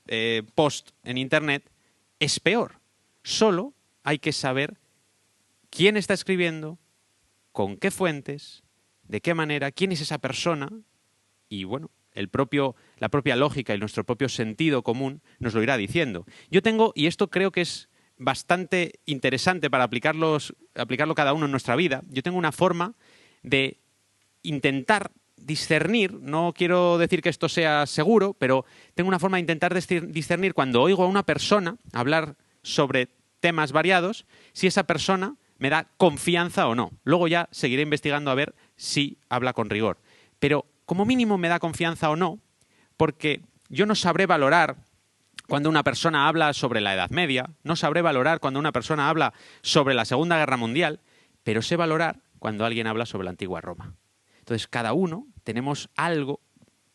post en Internet es peor. Solo hay que saber quién está escribiendo, con qué fuentes, de qué manera, quién es esa persona y, bueno, la propia lógica y nuestro propio sentido común nos lo irá diciendo. Yo tengo, y esto creo que es bastante interesante para aplicarlo cada uno en nuestra vida, yo tengo una forma de intentar discernir, no quiero decir que esto sea seguro, pero tengo una forma de intentar discernir cuando oigo a una persona hablar sobre temas variados, si esa persona me da confianza o no. Luego ya seguiré investigando a ver si habla con rigor. Pero como mínimo me da confianza o no, porque yo no sabré valorar cuando una persona habla sobre la Edad Media, no sabré valorar cuando una persona habla sobre la Segunda Guerra Mundial, pero sé valorar cuando alguien habla sobre la Antigua Roma. Entonces, cada uno tenemos algo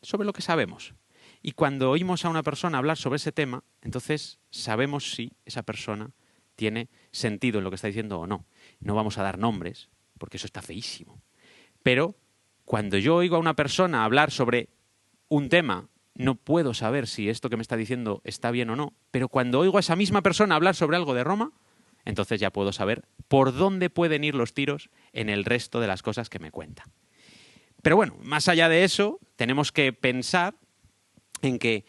sobre lo que sabemos. Y cuando oímos a una persona hablar sobre ese tema, entonces sabemos si esa persona tiene sentido en lo que está diciendo o no. No vamos a dar nombres, porque eso está feísimo. Pero cuando yo oigo a una persona hablar sobre un tema, no puedo saber si esto que me está diciendo está bien o no. Pero cuando oigo a esa misma persona hablar sobre algo de Roma, entonces ya puedo saber por dónde pueden ir los tiros en el resto de las cosas que me cuenta. Pero bueno, más allá de eso, tenemos que pensar en que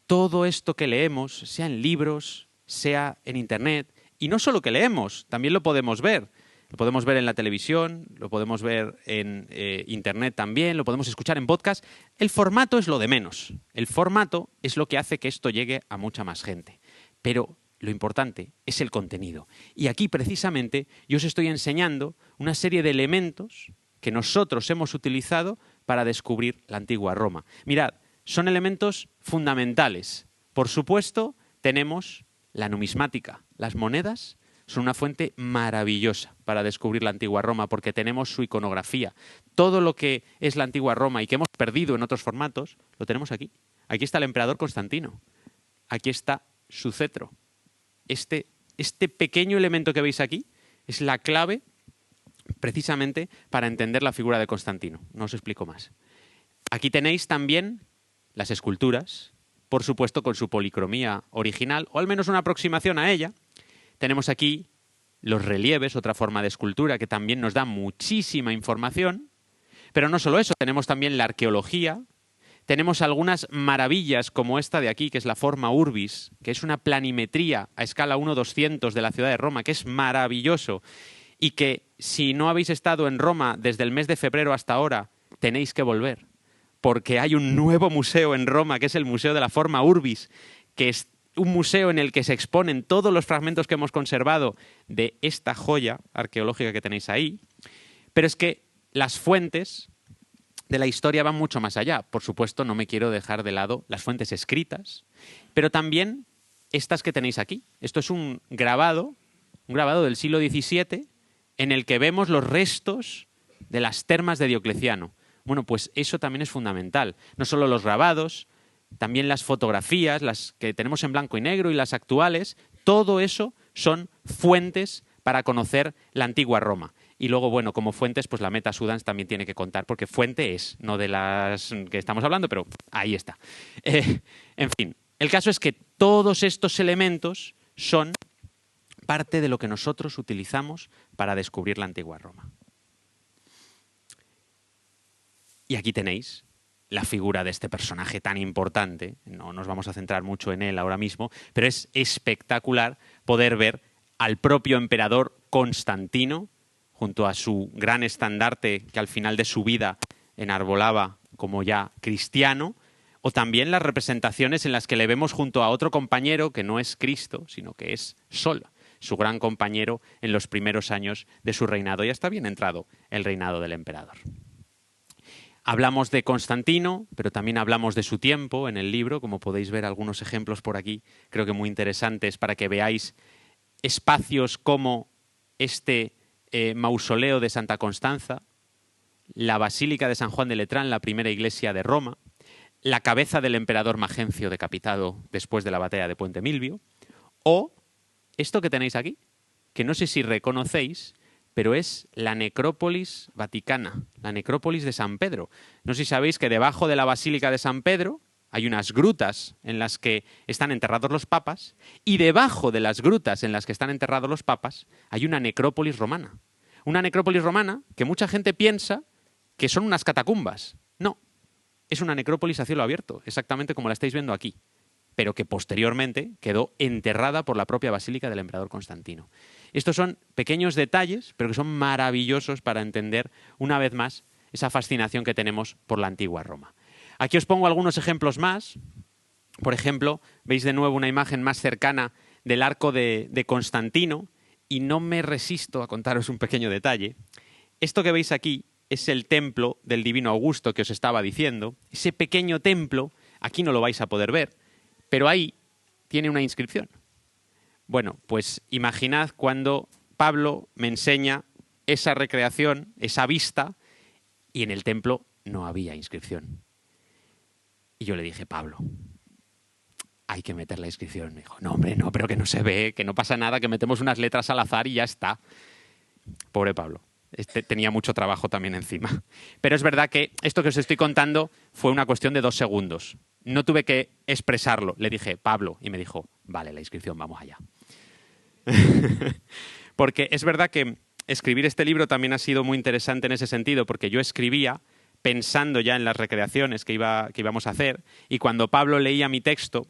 todo esto que leemos, sea en libros, sea en Internet, y no solo que leemos, también lo podemos ver. Lo podemos ver en la televisión, lo podemos ver en internet también, lo podemos escuchar en podcast. El formato es lo de menos. El formato es lo que hace que esto llegue a mucha más gente. Pero lo importante es el contenido. Y aquí, precisamente, yo os estoy enseñando una serie de elementos que nosotros hemos utilizado para descubrir la antigua Roma. Mirad, son elementos fundamentales. Por supuesto, tenemos la numismática. Las monedas son una fuente maravillosa para descubrir la antigua Roma porque tenemos su iconografía. Todo lo que es la antigua Roma y que hemos perdido en otros formatos, lo tenemos aquí. Aquí está el emperador Constantino. Aquí está su cetro. Este pequeño elemento que veis aquí es la clave precisamente para entender la figura de Constantino. No os explico más. Aquí tenéis también las esculturas, por supuesto con su policromía original, o al menos una aproximación a ella. Tenemos aquí los relieves, otra forma de escultura que también nos da muchísima información. Pero no solo eso, tenemos también la arqueología. Tenemos algunas maravillas como esta de aquí, que es la forma urbis, que es una planimetría a escala 1/200 de la ciudad de Roma, que es maravilloso. Y que si no habéis estado en Roma desde el mes de febrero hasta ahora, tenéis que volver. Porque hay un nuevo museo en Roma, que es el Museo de la Forma Urbis, que es un museo en el que se exponen todos los fragmentos que hemos conservado de esta joya arqueológica que tenéis ahí. Pero es que las fuentes de la historia van mucho más allá. Por supuesto, no me quiero dejar de lado las fuentes escritas, pero también estas que tenéis aquí. Esto es un grabado del siglo XVII, en el que vemos los restos de las termas de Diocleciano. Bueno, pues eso también es fundamental. No solo los grabados, también las fotografías, las que tenemos en blanco y negro y las actuales, todo eso son fuentes para conocer la antigua Roma. Y luego, bueno, como fuentes, pues la Meta Sudans también tiene que contar, porque fuente es, no de las que estamos hablando, pero ahí está. En fin, el caso es que todos estos elementos son parte de lo que nosotros utilizamos para descubrir la antigua Roma. Y aquí tenéis la figura de este personaje tan importante. No nos vamos a centrar mucho en él ahora mismo, pero es espectacular poder ver al propio emperador Constantino junto a su gran estandarte que al final de su vida enarbolaba como ya cristiano, o también las representaciones en las que le vemos junto a otro compañero que no es Cristo, sino que es Sol, su gran compañero en los primeros años de su reinado. Ya está bien entrado el reinado del emperador. Hablamos de Constantino, pero también hablamos de su tiempo en el libro, como podéis ver algunos ejemplos por aquí, creo que muy interesantes para que veáis espacios como este mausoleo de Santa Constanza, la Basílica de San Juan de Letrán, la primera iglesia de Roma, la cabeza del emperador Magencio decapitado después de la batalla de Puente Milvio, o esto que tenéis aquí, que no sé si reconocéis, pero es la necrópolis vaticana, la necrópolis de San Pedro. No sé si sabéis que debajo de la Basílica de San Pedro hay unas grutas en las que están enterrados los papas, y debajo de las grutas en las que están enterrados los papas hay una necrópolis romana. Una necrópolis romana que mucha gente piensa que son unas catacumbas. No, es una necrópolis a cielo abierto, exactamente como la estáis viendo aquí, pero que posteriormente quedó enterrada por la propia Basílica del emperador Constantino. Estos son pequeños detalles, pero que son maravillosos para entender, una vez más, esa fascinación que tenemos por la antigua Roma. Aquí os pongo algunos ejemplos más. Por ejemplo, veis de nuevo una imagen más cercana del arco de Constantino, y no me resisto a contaros un pequeño detalle. Esto que veis aquí es el templo del Divino Augusto que os estaba diciendo. Ese pequeño templo, aquí no lo vais a poder ver, pero ahí tiene una inscripción. Bueno, pues imaginad cuando Pablo me enseña esa recreación, esa vista, y en el templo no había inscripción. Y yo le dije, Pablo, hay que meter la inscripción. Me dijo, no, hombre, no, pero que no se ve, que no pasa nada, que metemos unas letras al azar y ya está. Pobre Pablo. Tenía mucho trabajo también encima. Pero es verdad que esto que os estoy contando fue una cuestión de 2 segundos. No tuve que expresarlo. Le dije, Pablo, y me dijo, vale, la inscripción, vamos allá. Porque es verdad que escribir este libro también ha sido muy interesante en ese sentido, porque yo escribía pensando ya en las recreaciones que íbamos a hacer, y cuando Pablo leía mi texto,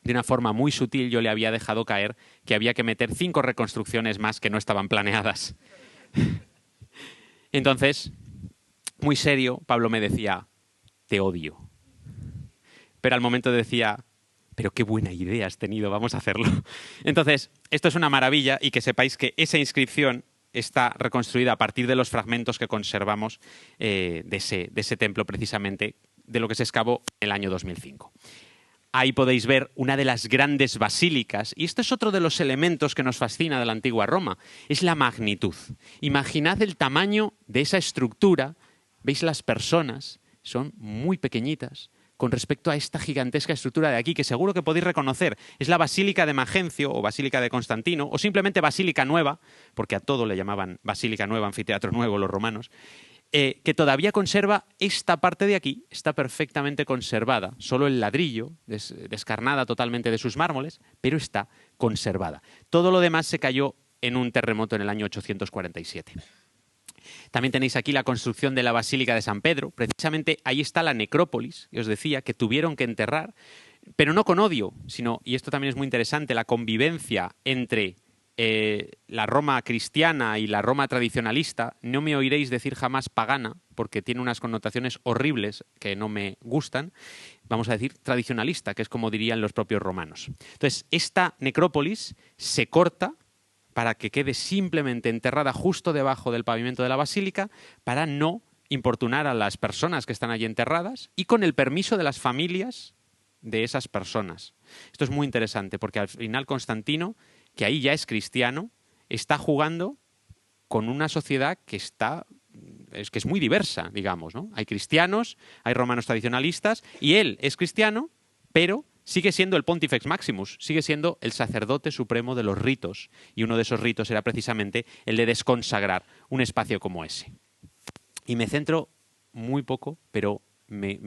de una forma muy sutil yo le había dejado caer que había que meter 5 reconstrucciones más que no estaban planeadas. Entonces, muy serio, Pablo me decía, te odio. Pero al momento decía, pero qué buena idea has tenido, vamos a hacerlo. Entonces, esto es una maravilla y que sepáis que esa inscripción está reconstruida a partir de los fragmentos que conservamos de ese templo, precisamente, de lo que se excavó en el año 2005. Ahí podéis ver una de las grandes basílicas, y esto es otro de los elementos que nos fascina de la antigua Roma, es la magnitud. Imaginad el tamaño de esa estructura, veis las personas, son muy pequeñitas, con respecto a esta gigantesca estructura de aquí, que seguro que podéis reconocer. Es la Basílica de Magencio o Basílica de Constantino, o simplemente Basílica Nueva, porque a todo le llamaban Basílica Nueva, Anfiteatro Nuevo los romanos, que todavía conserva esta parte de aquí, está perfectamente conservada, solo el ladrillo, descarnada totalmente de sus mármoles, pero está conservada. Todo lo demás se cayó en un terremoto en el año 847. También tenéis aquí la construcción de la Basílica de San Pedro. Precisamente ahí está la necrópolis, que os decía, que tuvieron que enterrar, pero no con odio, sino, y esto también es muy interesante, la convivencia entre la Roma cristiana y la Roma tradicionalista. No me oiréis decir jamás pagana, porque tiene unas connotaciones horribles que no me gustan. Vamos a decir tradicionalista, que es como dirían los propios romanos. Entonces, esta necrópolis se corta para que quede simplemente enterrada justo debajo del pavimento de la basílica, para no importunar a las personas que están allí enterradas y con el permiso de las familias de esas personas. Esto es muy interesante porque al final Constantino, que ahí ya es cristiano, está jugando con una sociedad que es muy diversa, digamos, ¿no? Hay cristianos, hay romanos tradicionalistas y él es cristiano, pero sigue siendo el Pontifex Maximus, sigue siendo el sacerdote supremo de los ritos, y uno de esos ritos era precisamente el de desconsagrar un espacio como ese. Y me centro muy poco, pero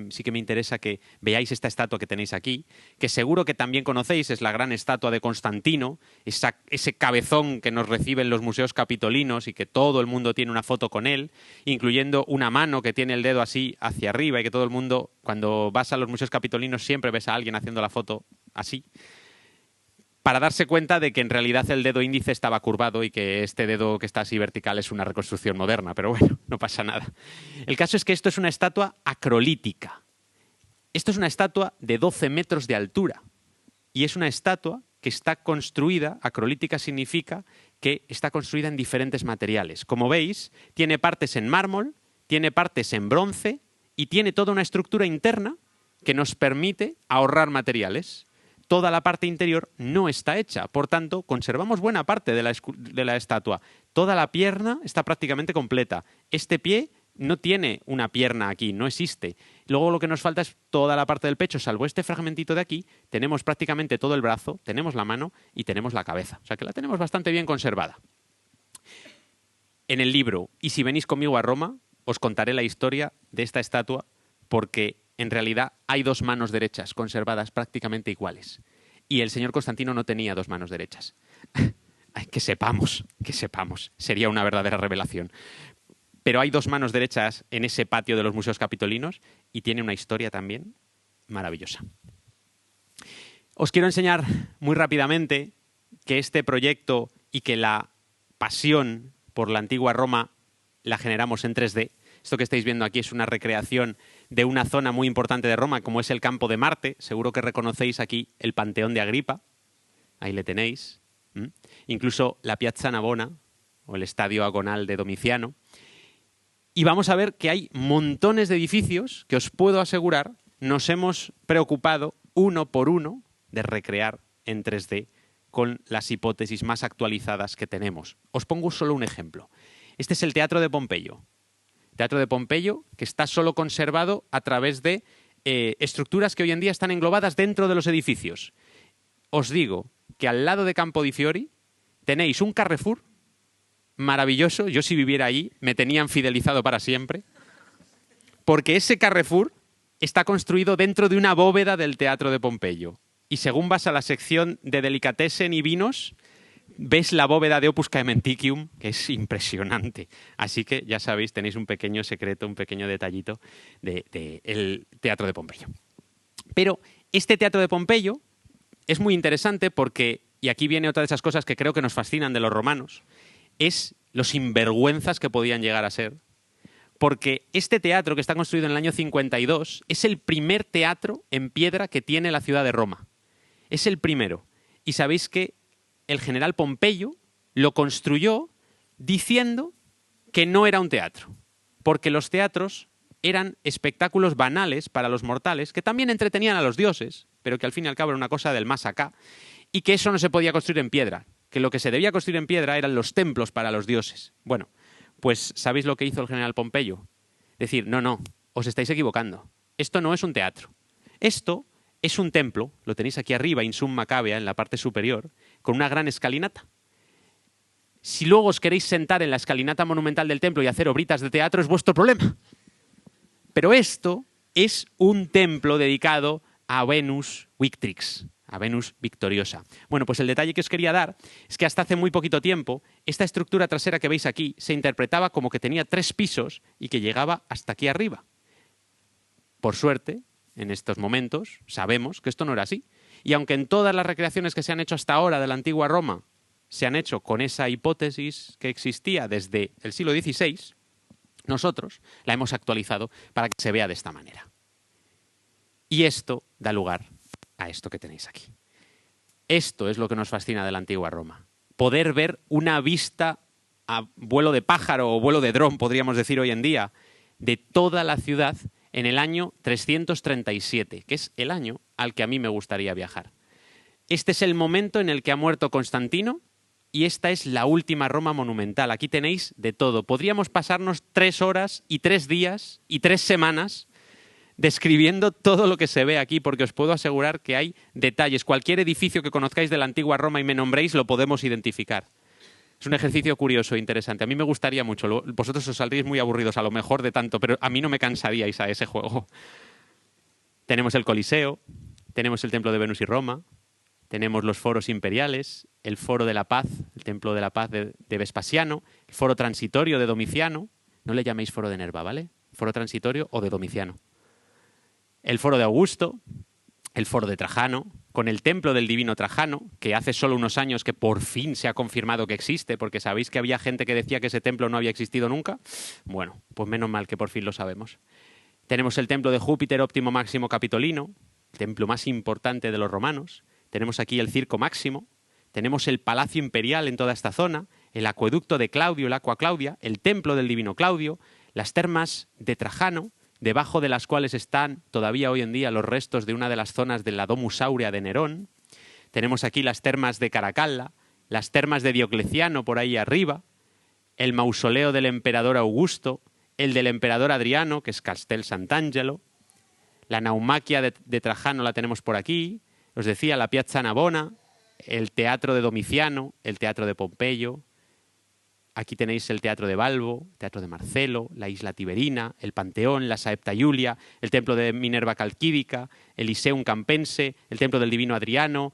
sí que me interesa que veáis esta estatua que tenéis aquí, que seguro que también conocéis, es la gran estatua de Constantino, ese cabezón que nos recibe en los museos capitolinos y que todo el mundo tiene una foto con él, incluyendo una mano que tiene el dedo así hacia arriba y que todo el mundo, cuando vas a los museos capitolinos, siempre ves a alguien haciendo la foto así, para darse cuenta de que en realidad el dedo índice estaba curvado y que este dedo que está así vertical es una reconstrucción moderna, pero bueno, no pasa nada. El caso es que esto es una estatua acrolítica. Esto es una estatua de 12 metros de altura y es una estatua que está construida, acrolítica significa que está construida en diferentes materiales. Como veis, tiene partes en mármol, tiene partes en bronce y tiene toda una estructura interna que nos permite ahorrar materiales. Toda la parte interior no está hecha, por tanto, conservamos buena parte de la estatua. Toda la pierna está prácticamente completa. Este pie no tiene una pierna aquí, no existe. Luego lo que nos falta es toda la parte del pecho, salvo este fragmentito de aquí, tenemos prácticamente todo el brazo, tenemos la mano y tenemos la cabeza. O sea que la tenemos bastante bien conservada. En el libro, y si venís conmigo a Roma, os contaré la historia de esta estatua, porque en realidad hay dos manos derechas conservadas prácticamente iguales. Y el señor Constantino no tenía dos manos derechas. Que sepamos. Sería una verdadera revelación. Pero hay dos manos derechas en ese patio de los museos capitolinos y tiene una historia también maravillosa. Os quiero enseñar muy rápidamente que este proyecto y que la pasión por la antigua Roma la generamos en 3D. Esto que estáis viendo aquí es una recreación de una zona muy importante de Roma, como es el Campo de Marte. Seguro que reconocéis aquí el Panteón de Agripa. Ahí le tenéis. Incluso la Piazza Navona, o el Estadio Agonal de Domiciano. Y vamos a ver que hay montones de edificios que os puedo asegurar nos hemos preocupado uno por uno de recrear en 3D con las hipótesis más actualizadas que tenemos. Os pongo solo un ejemplo. Este es el Teatro de Pompeyo. Teatro de Pompeyo, que está solo conservado a través de estructuras que hoy en día están englobadas dentro de los edificios. Os digo que al lado de Campo di Fiori tenéis un Carrefour maravilloso. Yo, si viviera allí, me tenían fidelizado para siempre, porque ese Carrefour está construido dentro de una bóveda del Teatro de Pompeyo. Y según vas a la sección de delicatessen y vinos, ves la bóveda de Opus Caementicium, que es impresionante. Así que ya sabéis, tenéis un pequeño secreto, un pequeño detallito del Teatro de Pompeyo. Pero este Teatro de Pompeyo es muy interesante porque, y aquí viene otra de esas cosas que creo que nos fascinan de los romanos, es los sinvergüenzas que podían llegar a ser, porque este teatro, que está construido en el año 52, es el primer teatro en piedra que tiene la ciudad de Roma. Es el primero. Y sabéis que el general Pompeyo lo construyó diciendo que no era un teatro, porque los teatros eran espectáculos banales para los mortales, que también entretenían a los dioses, pero que al fin y al cabo era una cosa del más acá, y que eso no se podía construir en piedra, que lo que se debía construir en piedra eran los templos para los dioses. Bueno, pues ¿sabéis lo que hizo el general Pompeyo? Decir, no, os estáis equivocando. Esto no es un teatro. Esto es un templo, lo tenéis aquí arriba, in summa cabea, en la parte superior, con una gran escalinata. Si luego os queréis sentar en la escalinata monumental del templo y hacer obritas de teatro, es vuestro problema. Pero esto es un templo dedicado a Venus Victrix, a Venus victoriosa. Bueno, pues el detalle que os quería dar es que hasta hace muy poquito tiempo esta estructura trasera que veis aquí se interpretaba como que tenía 3 pisos y que llegaba hasta aquí arriba. Por suerte, en estos momentos sabemos que esto no era así. Y aunque en todas las recreaciones que se han hecho hasta ahora de la antigua Roma se han hecho con esa hipótesis que existía desde el siglo XVI, nosotros la hemos actualizado para que se vea de esta manera. Y esto da lugar a esto que tenéis aquí. Esto es lo que nos fascina de la antigua Roma. Poder ver una vista a vuelo de pájaro o vuelo de dron, podríamos decir hoy en día, de toda la ciudad en el año 337, que es el año al que a mí me gustaría viajar. Este es el momento en el que ha muerto Constantino y esta es la última Roma monumental. Aquí tenéis de todo. Podríamos pasarnos 3 horas y 3 días y 3 semanas describiendo todo lo que se ve aquí, porque os puedo asegurar que hay detalles. Cualquier edificio que conozcáis de la antigua Roma y me nombréis lo podemos identificar. Es un ejercicio curioso e interesante. A mí me gustaría mucho. Vosotros os saldríais muy aburridos a lo mejor de tanto, pero a mí no me cansaríais a ese juego. Tenemos el Coliseo, tenemos el Templo de Venus y Roma, tenemos los foros imperiales, el Foro de la Paz, el Templo de la Paz de Vespasiano, el Foro Transitorio de Domiciano. No le llaméis Foro de Nerva, ¿vale? Foro Transitorio o de Domiciano. El Foro de Augusto, el Foro de Trajano, con el Templo del Divino Trajano, que hace solo unos años que por fin se ha confirmado que existe, porque sabéis que había gente que decía que ese templo no había existido nunca. Bueno, pues menos mal que por fin lo sabemos. Tenemos el Templo de Júpiter Óptimo Máximo Capitolino, el templo más importante de los romanos. Tenemos aquí el Circo Máximo, tenemos el Palacio Imperial en toda esta zona, el Acueducto de Claudio, el Aqua Claudia, el Templo del Divino Claudio, las termas de Trajano, debajo de las cuales están todavía hoy en día los restos de una de las zonas de la Domus Aurea de Nerón. Tenemos aquí las termas de Caracalla, las termas de Diocleciano por ahí arriba, el mausoleo del emperador Augusto, el del emperador Adriano, que es Castel Sant'Angelo, la Naumaquia de Trajano la tenemos por aquí, os decía la Piazza Navona, el Teatro de Domiciano, el Teatro de Pompeyo. Aquí tenéis el Teatro de Balbo, el Teatro de Marcelo, la Isla Tiberina, el Panteón, la Saepta Iulia, el Templo de Minerva Calquídica, el Lyceum Campense, el Templo del Divino Adriano.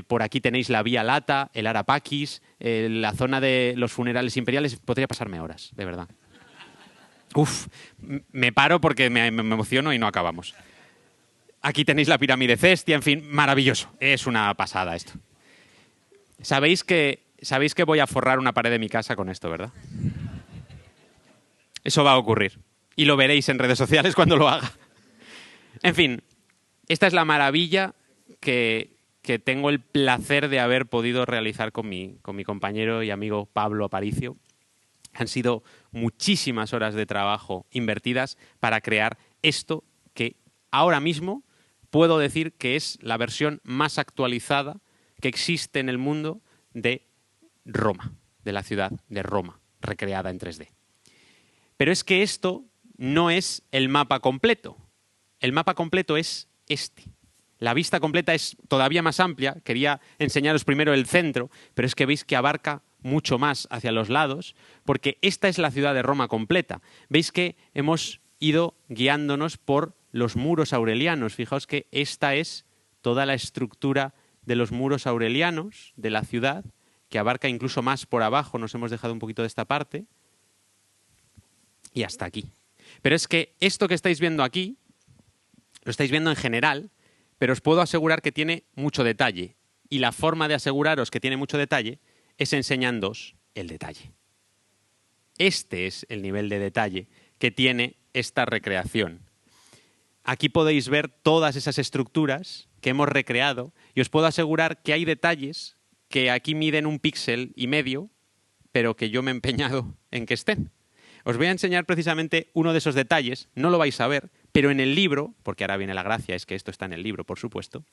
Por aquí tenéis la Vía Lata, el Arapaquis, la zona de los funerales imperiales. Podría pasarme horas, de verdad. Uf, me paro porque me emociono y no acabamos. Aquí tenéis la pirámide Cestia, en fin, maravilloso. Es una pasada esto. Sabéis que voy a forrar una pared de mi casa con esto, ¿verdad? Eso va a ocurrir. Y lo veréis en redes sociales cuando lo haga. En fin, esta es la maravilla que tengo el placer de haber podido realizar con mi compañero y amigo Pablo Aparicio. Han sido muchísimas horas de trabajo invertidas para crear esto que ahora mismo puedo decir que es la versión más actualizada que existe en el mundo de Roma, de la ciudad de Roma, recreada en 3D. Pero es que esto no es el mapa completo. El mapa completo es este. La vista completa es todavía más amplia. Quería enseñaros primero el centro, pero es que veis que abarca mucho más hacia los lados, porque esta es la ciudad de Roma completa. Veis que hemos ido guiándonos por los muros aurelianos. Fijaos que esta es toda la estructura de los muros aurelianos de la ciudad, que abarca incluso más por abajo. Nos hemos dejado un poquito de esta parte. Y hasta aquí. Pero es que esto que estáis viendo aquí, lo estáis viendo en general, pero os puedo asegurar que tiene mucho detalle. Y la forma de aseguraros que tiene mucho detalle es enseñándoos el detalle. Este es el nivel de detalle que tiene esta recreación. Aquí podéis ver todas esas estructuras que hemos recreado y os puedo asegurar que hay detalles que aquí miden 1,5 píxeles, pero que yo me he empeñado en que estén. Os voy a enseñar precisamente uno de esos detalles, no lo vais a ver, pero en el libro, porque ahora viene la gracia, es que esto está en el libro, por supuesto,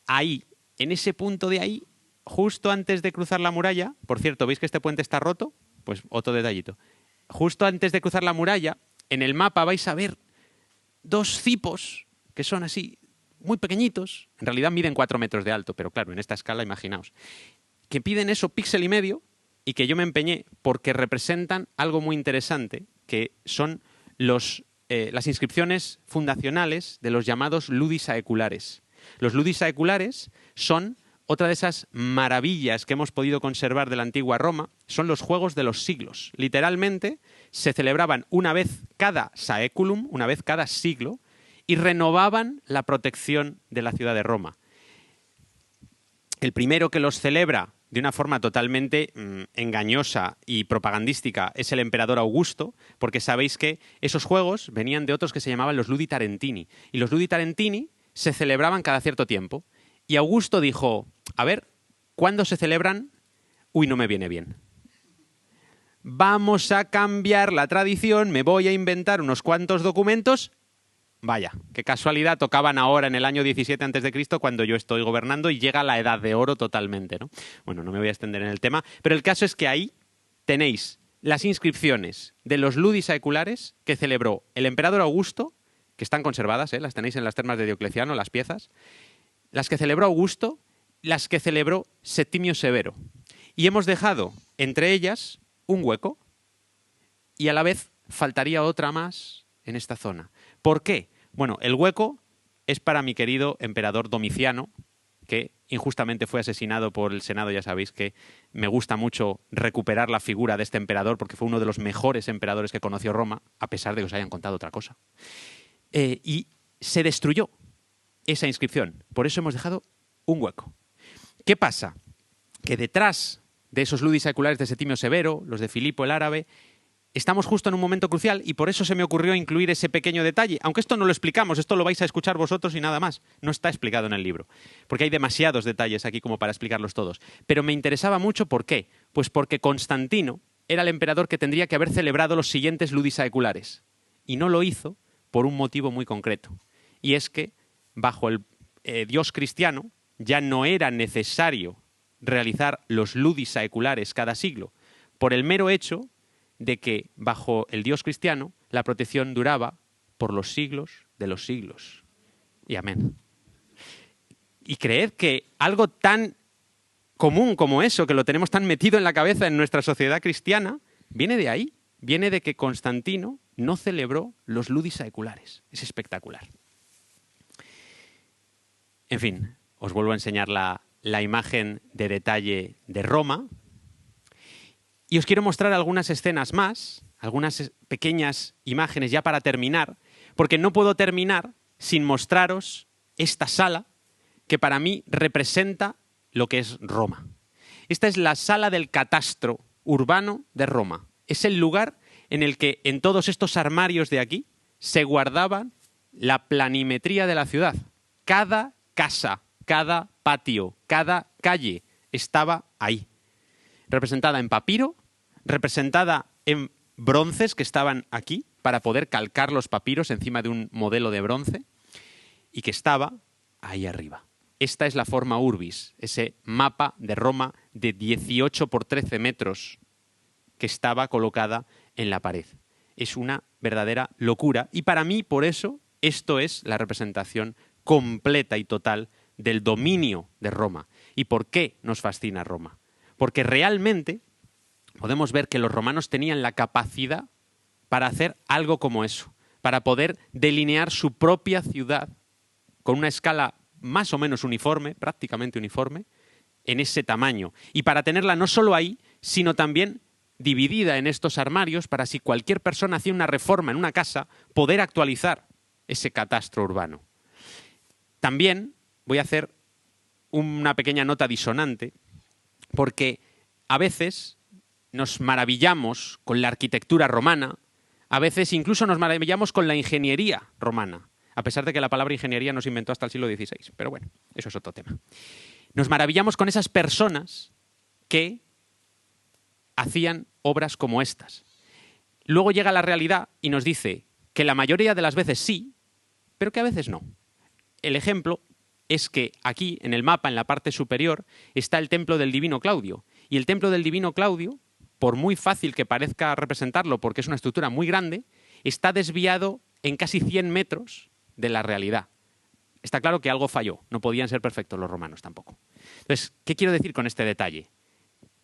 ahí, en ese punto de ahí, justo antes de cruzar la muralla, por cierto, ¿veis que este puente está roto? Pues otro detallito. Justo antes de cruzar la muralla, en el mapa vais a ver 2 cipos que son así, muy pequeñitos, en realidad miden 4 metros de alto, pero claro, en esta escala, imaginaos, que piden eso 1,5 píxeles y que yo me empeñé porque representan algo muy interesante, que son las inscripciones fundacionales de los llamados ludis aeculares. Los ludis aeculares son otra de esas maravillas que hemos podido conservar de la antigua Roma, son los juegos de los siglos. Literalmente se celebraban una vez cada saeculum, una vez cada siglo, y renovaban la protección de la ciudad de Roma. El primero que los celebra de una forma totalmente engañosa y propagandística es el emperador Augusto, porque sabéis que esos juegos venían de otros que se llamaban los Ludi Tarentini. Y los Ludi Tarentini se celebraban cada cierto tiempo. Y Augusto dijo, a ver, ¿cuándo se celebran? Uy, no me viene bien. Vamos a cambiar la tradición, me voy a inventar unos cuantos documentos. Vaya, qué casualidad, tocaban ahora en el año 17 a.C. cuando yo estoy gobernando y llega la Edad de Oro totalmente, ¿no? Bueno, no me voy a extender en el tema, pero el caso es que ahí tenéis las inscripciones de los ludis aeculares que celebró el emperador Augusto, que están conservadas, las tenéis en las termas de Diocleciano, las piezas, las que celebró Augusto, las que celebró Septimio Severo. Y hemos dejado entre ellas un hueco y a la vez faltaría otra más en esta zona. ¿Por qué? Bueno, el hueco es para mi querido emperador Domiciano, que injustamente fue asesinado por el Senado. Ya sabéis que me gusta mucho recuperar la figura de este emperador porque fue uno de los mejores emperadores que conoció Roma, a pesar de que os hayan contado otra cosa. Y se destruyó esa inscripción. Por eso hemos dejado un hueco. ¿Qué pasa? Que detrás de esos ludis aeculares de Septimio Severo, los de Filipo el Árabe, estamos justo en un momento crucial y por eso se me ocurrió incluir ese pequeño detalle. Aunque esto no lo explicamos, esto lo vais a escuchar vosotros y nada más. No está explicado en el libro, porque hay demasiados detalles aquí como para explicarlos todos. Pero me interesaba mucho, ¿por qué? Pues porque Constantino era el emperador que tendría que haber celebrado los siguientes ludis aeculares. Y no lo hizo por un motivo muy concreto. Y es que, bajo el Dios cristiano, ya no era necesario realizar los ludis aeculares cada siglo, por el mero hecho de que bajo el Dios cristiano la protección duraba por los siglos de los siglos. Y amén. Y creed que algo tan común como eso, que lo tenemos tan metido en la cabeza en nuestra sociedad cristiana, viene de ahí. Viene de que Constantino no celebró los ludis aeculares. Es espectacular. En fin, os vuelvo a enseñar la imagen de detalle de Roma. Y os quiero mostrar algunas escenas más, algunas pequeñas imágenes ya para terminar, porque no puedo terminar sin mostraros esta sala que para mí representa lo que es Roma. Esta es la sala del catastro urbano de Roma. Es el lugar en el que en todos estos armarios de aquí se guardaban la planimetría de la ciudad. Cada casa, cada patio, cada calle estaba ahí. Representada en papiro, representada en bronces que estaban aquí para poder calcar los papiros encima de un modelo de bronce y que estaba ahí arriba. Esta es la forma urbis, ese mapa de Roma de 18 por 13 metros que estaba colocada en la pared. Es una verdadera locura y para mí, por eso, esto es la representación completa y total del dominio de Roma. ¿Y por qué nos fascina Roma? Porque realmente podemos ver que los romanos tenían la capacidad para hacer algo como eso, para poder delinear su propia ciudad con una escala más o menos uniforme, prácticamente uniforme, en ese tamaño. Y para tenerla no solo ahí, sino también dividida en estos armarios para si cualquier persona hacía una reforma en una casa, poder actualizar ese catastro urbano. También voy a hacer una pequeña nota disonante, porque a veces nos maravillamos con la arquitectura romana, a veces incluso nos maravillamos con la ingeniería romana, a pesar de que la palabra ingeniería no se inventó hasta el siglo XVI. Pero bueno, eso es otro tema. Nos maravillamos con esas personas que hacían obras como estas. Luego llega la realidad y nos dice que la mayoría de las veces sí, pero que a veces no. El ejemplo es que aquí, en el mapa, en la parte superior, está el templo del Divino Claudio. Y el templo del Divino Claudio, por muy fácil que parezca representarlo, porque es una estructura muy grande, está desviado en casi 100 metros de la realidad. Está claro que algo falló, no podían ser perfectos los romanos tampoco. Entonces, ¿qué quiero decir con este detalle?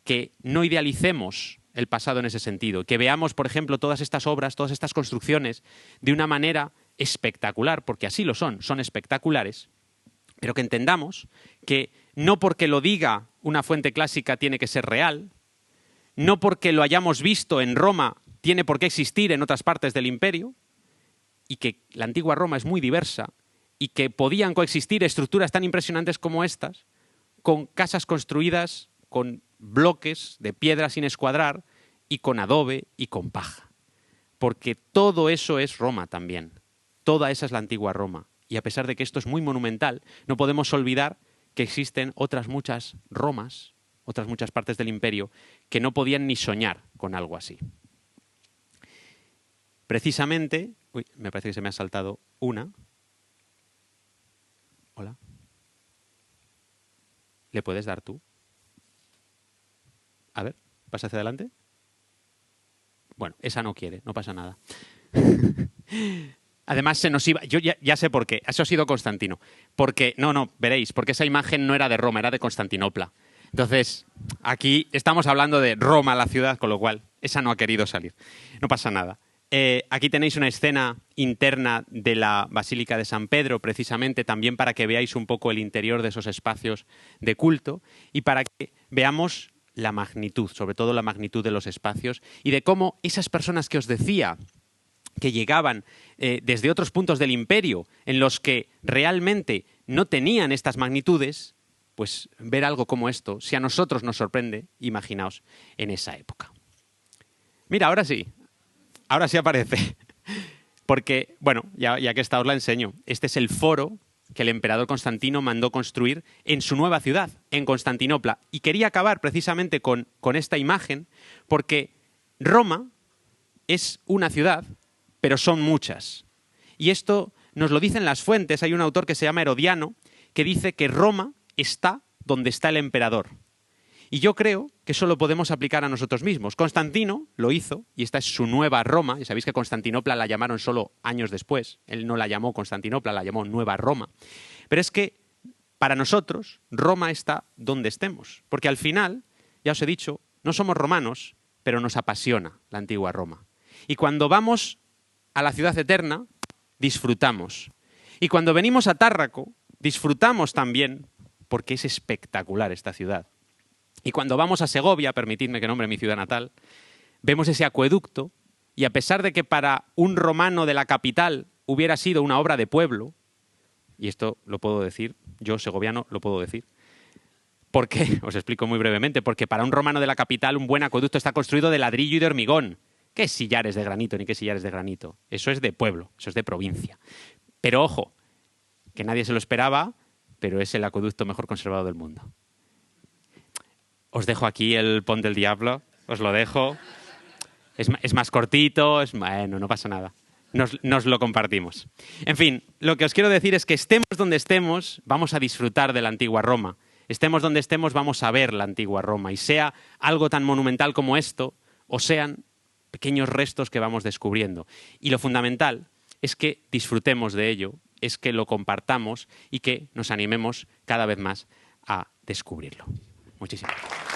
Que no idealicemos el pasado en ese sentido, que veamos, por ejemplo, todas estas obras, todas estas construcciones de una manera espectacular, porque así lo son espectaculares, pero que entendamos que no porque lo diga una fuente clásica tiene que ser real, no porque lo hayamos visto en Roma tiene por qué existir en otras partes del imperio, y que la antigua Roma es muy diversa, y que podían coexistir estructuras tan impresionantes como estas, con casas construidas con bloques de piedra sin escuadrar, y con adobe y con paja. Porque todo eso es Roma también. Toda esa es la antigua Roma. Y a pesar de que esto es muy monumental, no podemos olvidar que existen otras muchas Romas, otras muchas partes del imperio, que no podían ni soñar con algo así. Precisamente, uy, me parece que se me ha saltado una. Hola. ¿Le puedes dar tú? A ver, pasa hacia adelante. Bueno, esa no quiere, no pasa nada. Además se nos iba, yo ya sé por qué, eso ha sido Constantino. Porque, no, veréis, porque esa imagen no era de Roma, era de Constantinopla. Entonces, aquí estamos hablando de Roma, la ciudad, con lo cual esa no ha querido salir. No pasa nada. Aquí tenéis una escena interna de la Basílica de San Pedro, precisamente también para que veáis un poco el interior de esos espacios de culto y para que veamos la magnitud, sobre todo la magnitud de los espacios y de cómo esas personas que os decía que llegaban desde otros puntos del imperio en los que realmente no tenían estas magnitudes, pues ver algo como esto, si a nosotros nos sorprende, imaginaos en esa época. Mira, ahora sí aparece. Porque, bueno, ya que está os la enseño. Este es el foro que el emperador Constantino mandó construir en su nueva ciudad, en Constantinopla. Y quería acabar precisamente con esta imagen, porque Roma es una ciudad, pero son muchas. Y esto nos lo dicen las fuentes. Hay un autor que se llama Herodiano, que dice que Roma está donde está el emperador. Y yo creo que eso lo podemos aplicar a nosotros mismos. Constantino lo hizo, y esta es su nueva Roma, y sabéis que Constantinopla la llamaron solo años después. Él no la llamó Constantinopla, la llamó Nueva Roma. Pero es que para nosotros Roma está donde estemos. Porque al final, ya os he dicho, no somos romanos, pero nos apasiona la antigua Roma. Y cuando vamos a la ciudad eterna, disfrutamos. Y cuando venimos a Tárraco, disfrutamos también, porque es espectacular esta ciudad. Y cuando vamos a Segovia, permitidme que nombre mi ciudad natal, vemos ese acueducto y a pesar de que para un romano de la capital hubiera sido una obra de pueblo, y esto lo puedo decir, yo segoviano lo puedo decir, ¿por qué? Os explico muy brevemente, porque para un romano de la capital un buen acueducto está construido de ladrillo y de hormigón. ¿Qué sillares de granito ni qué sillares de granito? Eso es de pueblo, eso es de provincia. Pero ojo, que nadie se lo esperaba, pero es el acueducto mejor conservado del mundo. Os dejo aquí el Pont del Diablo, os lo dejo. Es más cortito, bueno, no pasa nada. Nos lo compartimos. En fin, lo que os quiero decir es que estemos donde estemos, vamos a disfrutar de la antigua Roma. Estemos donde estemos, vamos a ver la antigua Roma. Y sea algo tan monumental como esto, o sean pequeños restos que vamos descubriendo. Y lo fundamental es que disfrutemos de ello, es que lo compartamos y que nos animemos cada vez más a descubrirlo. Muchísimas gracias.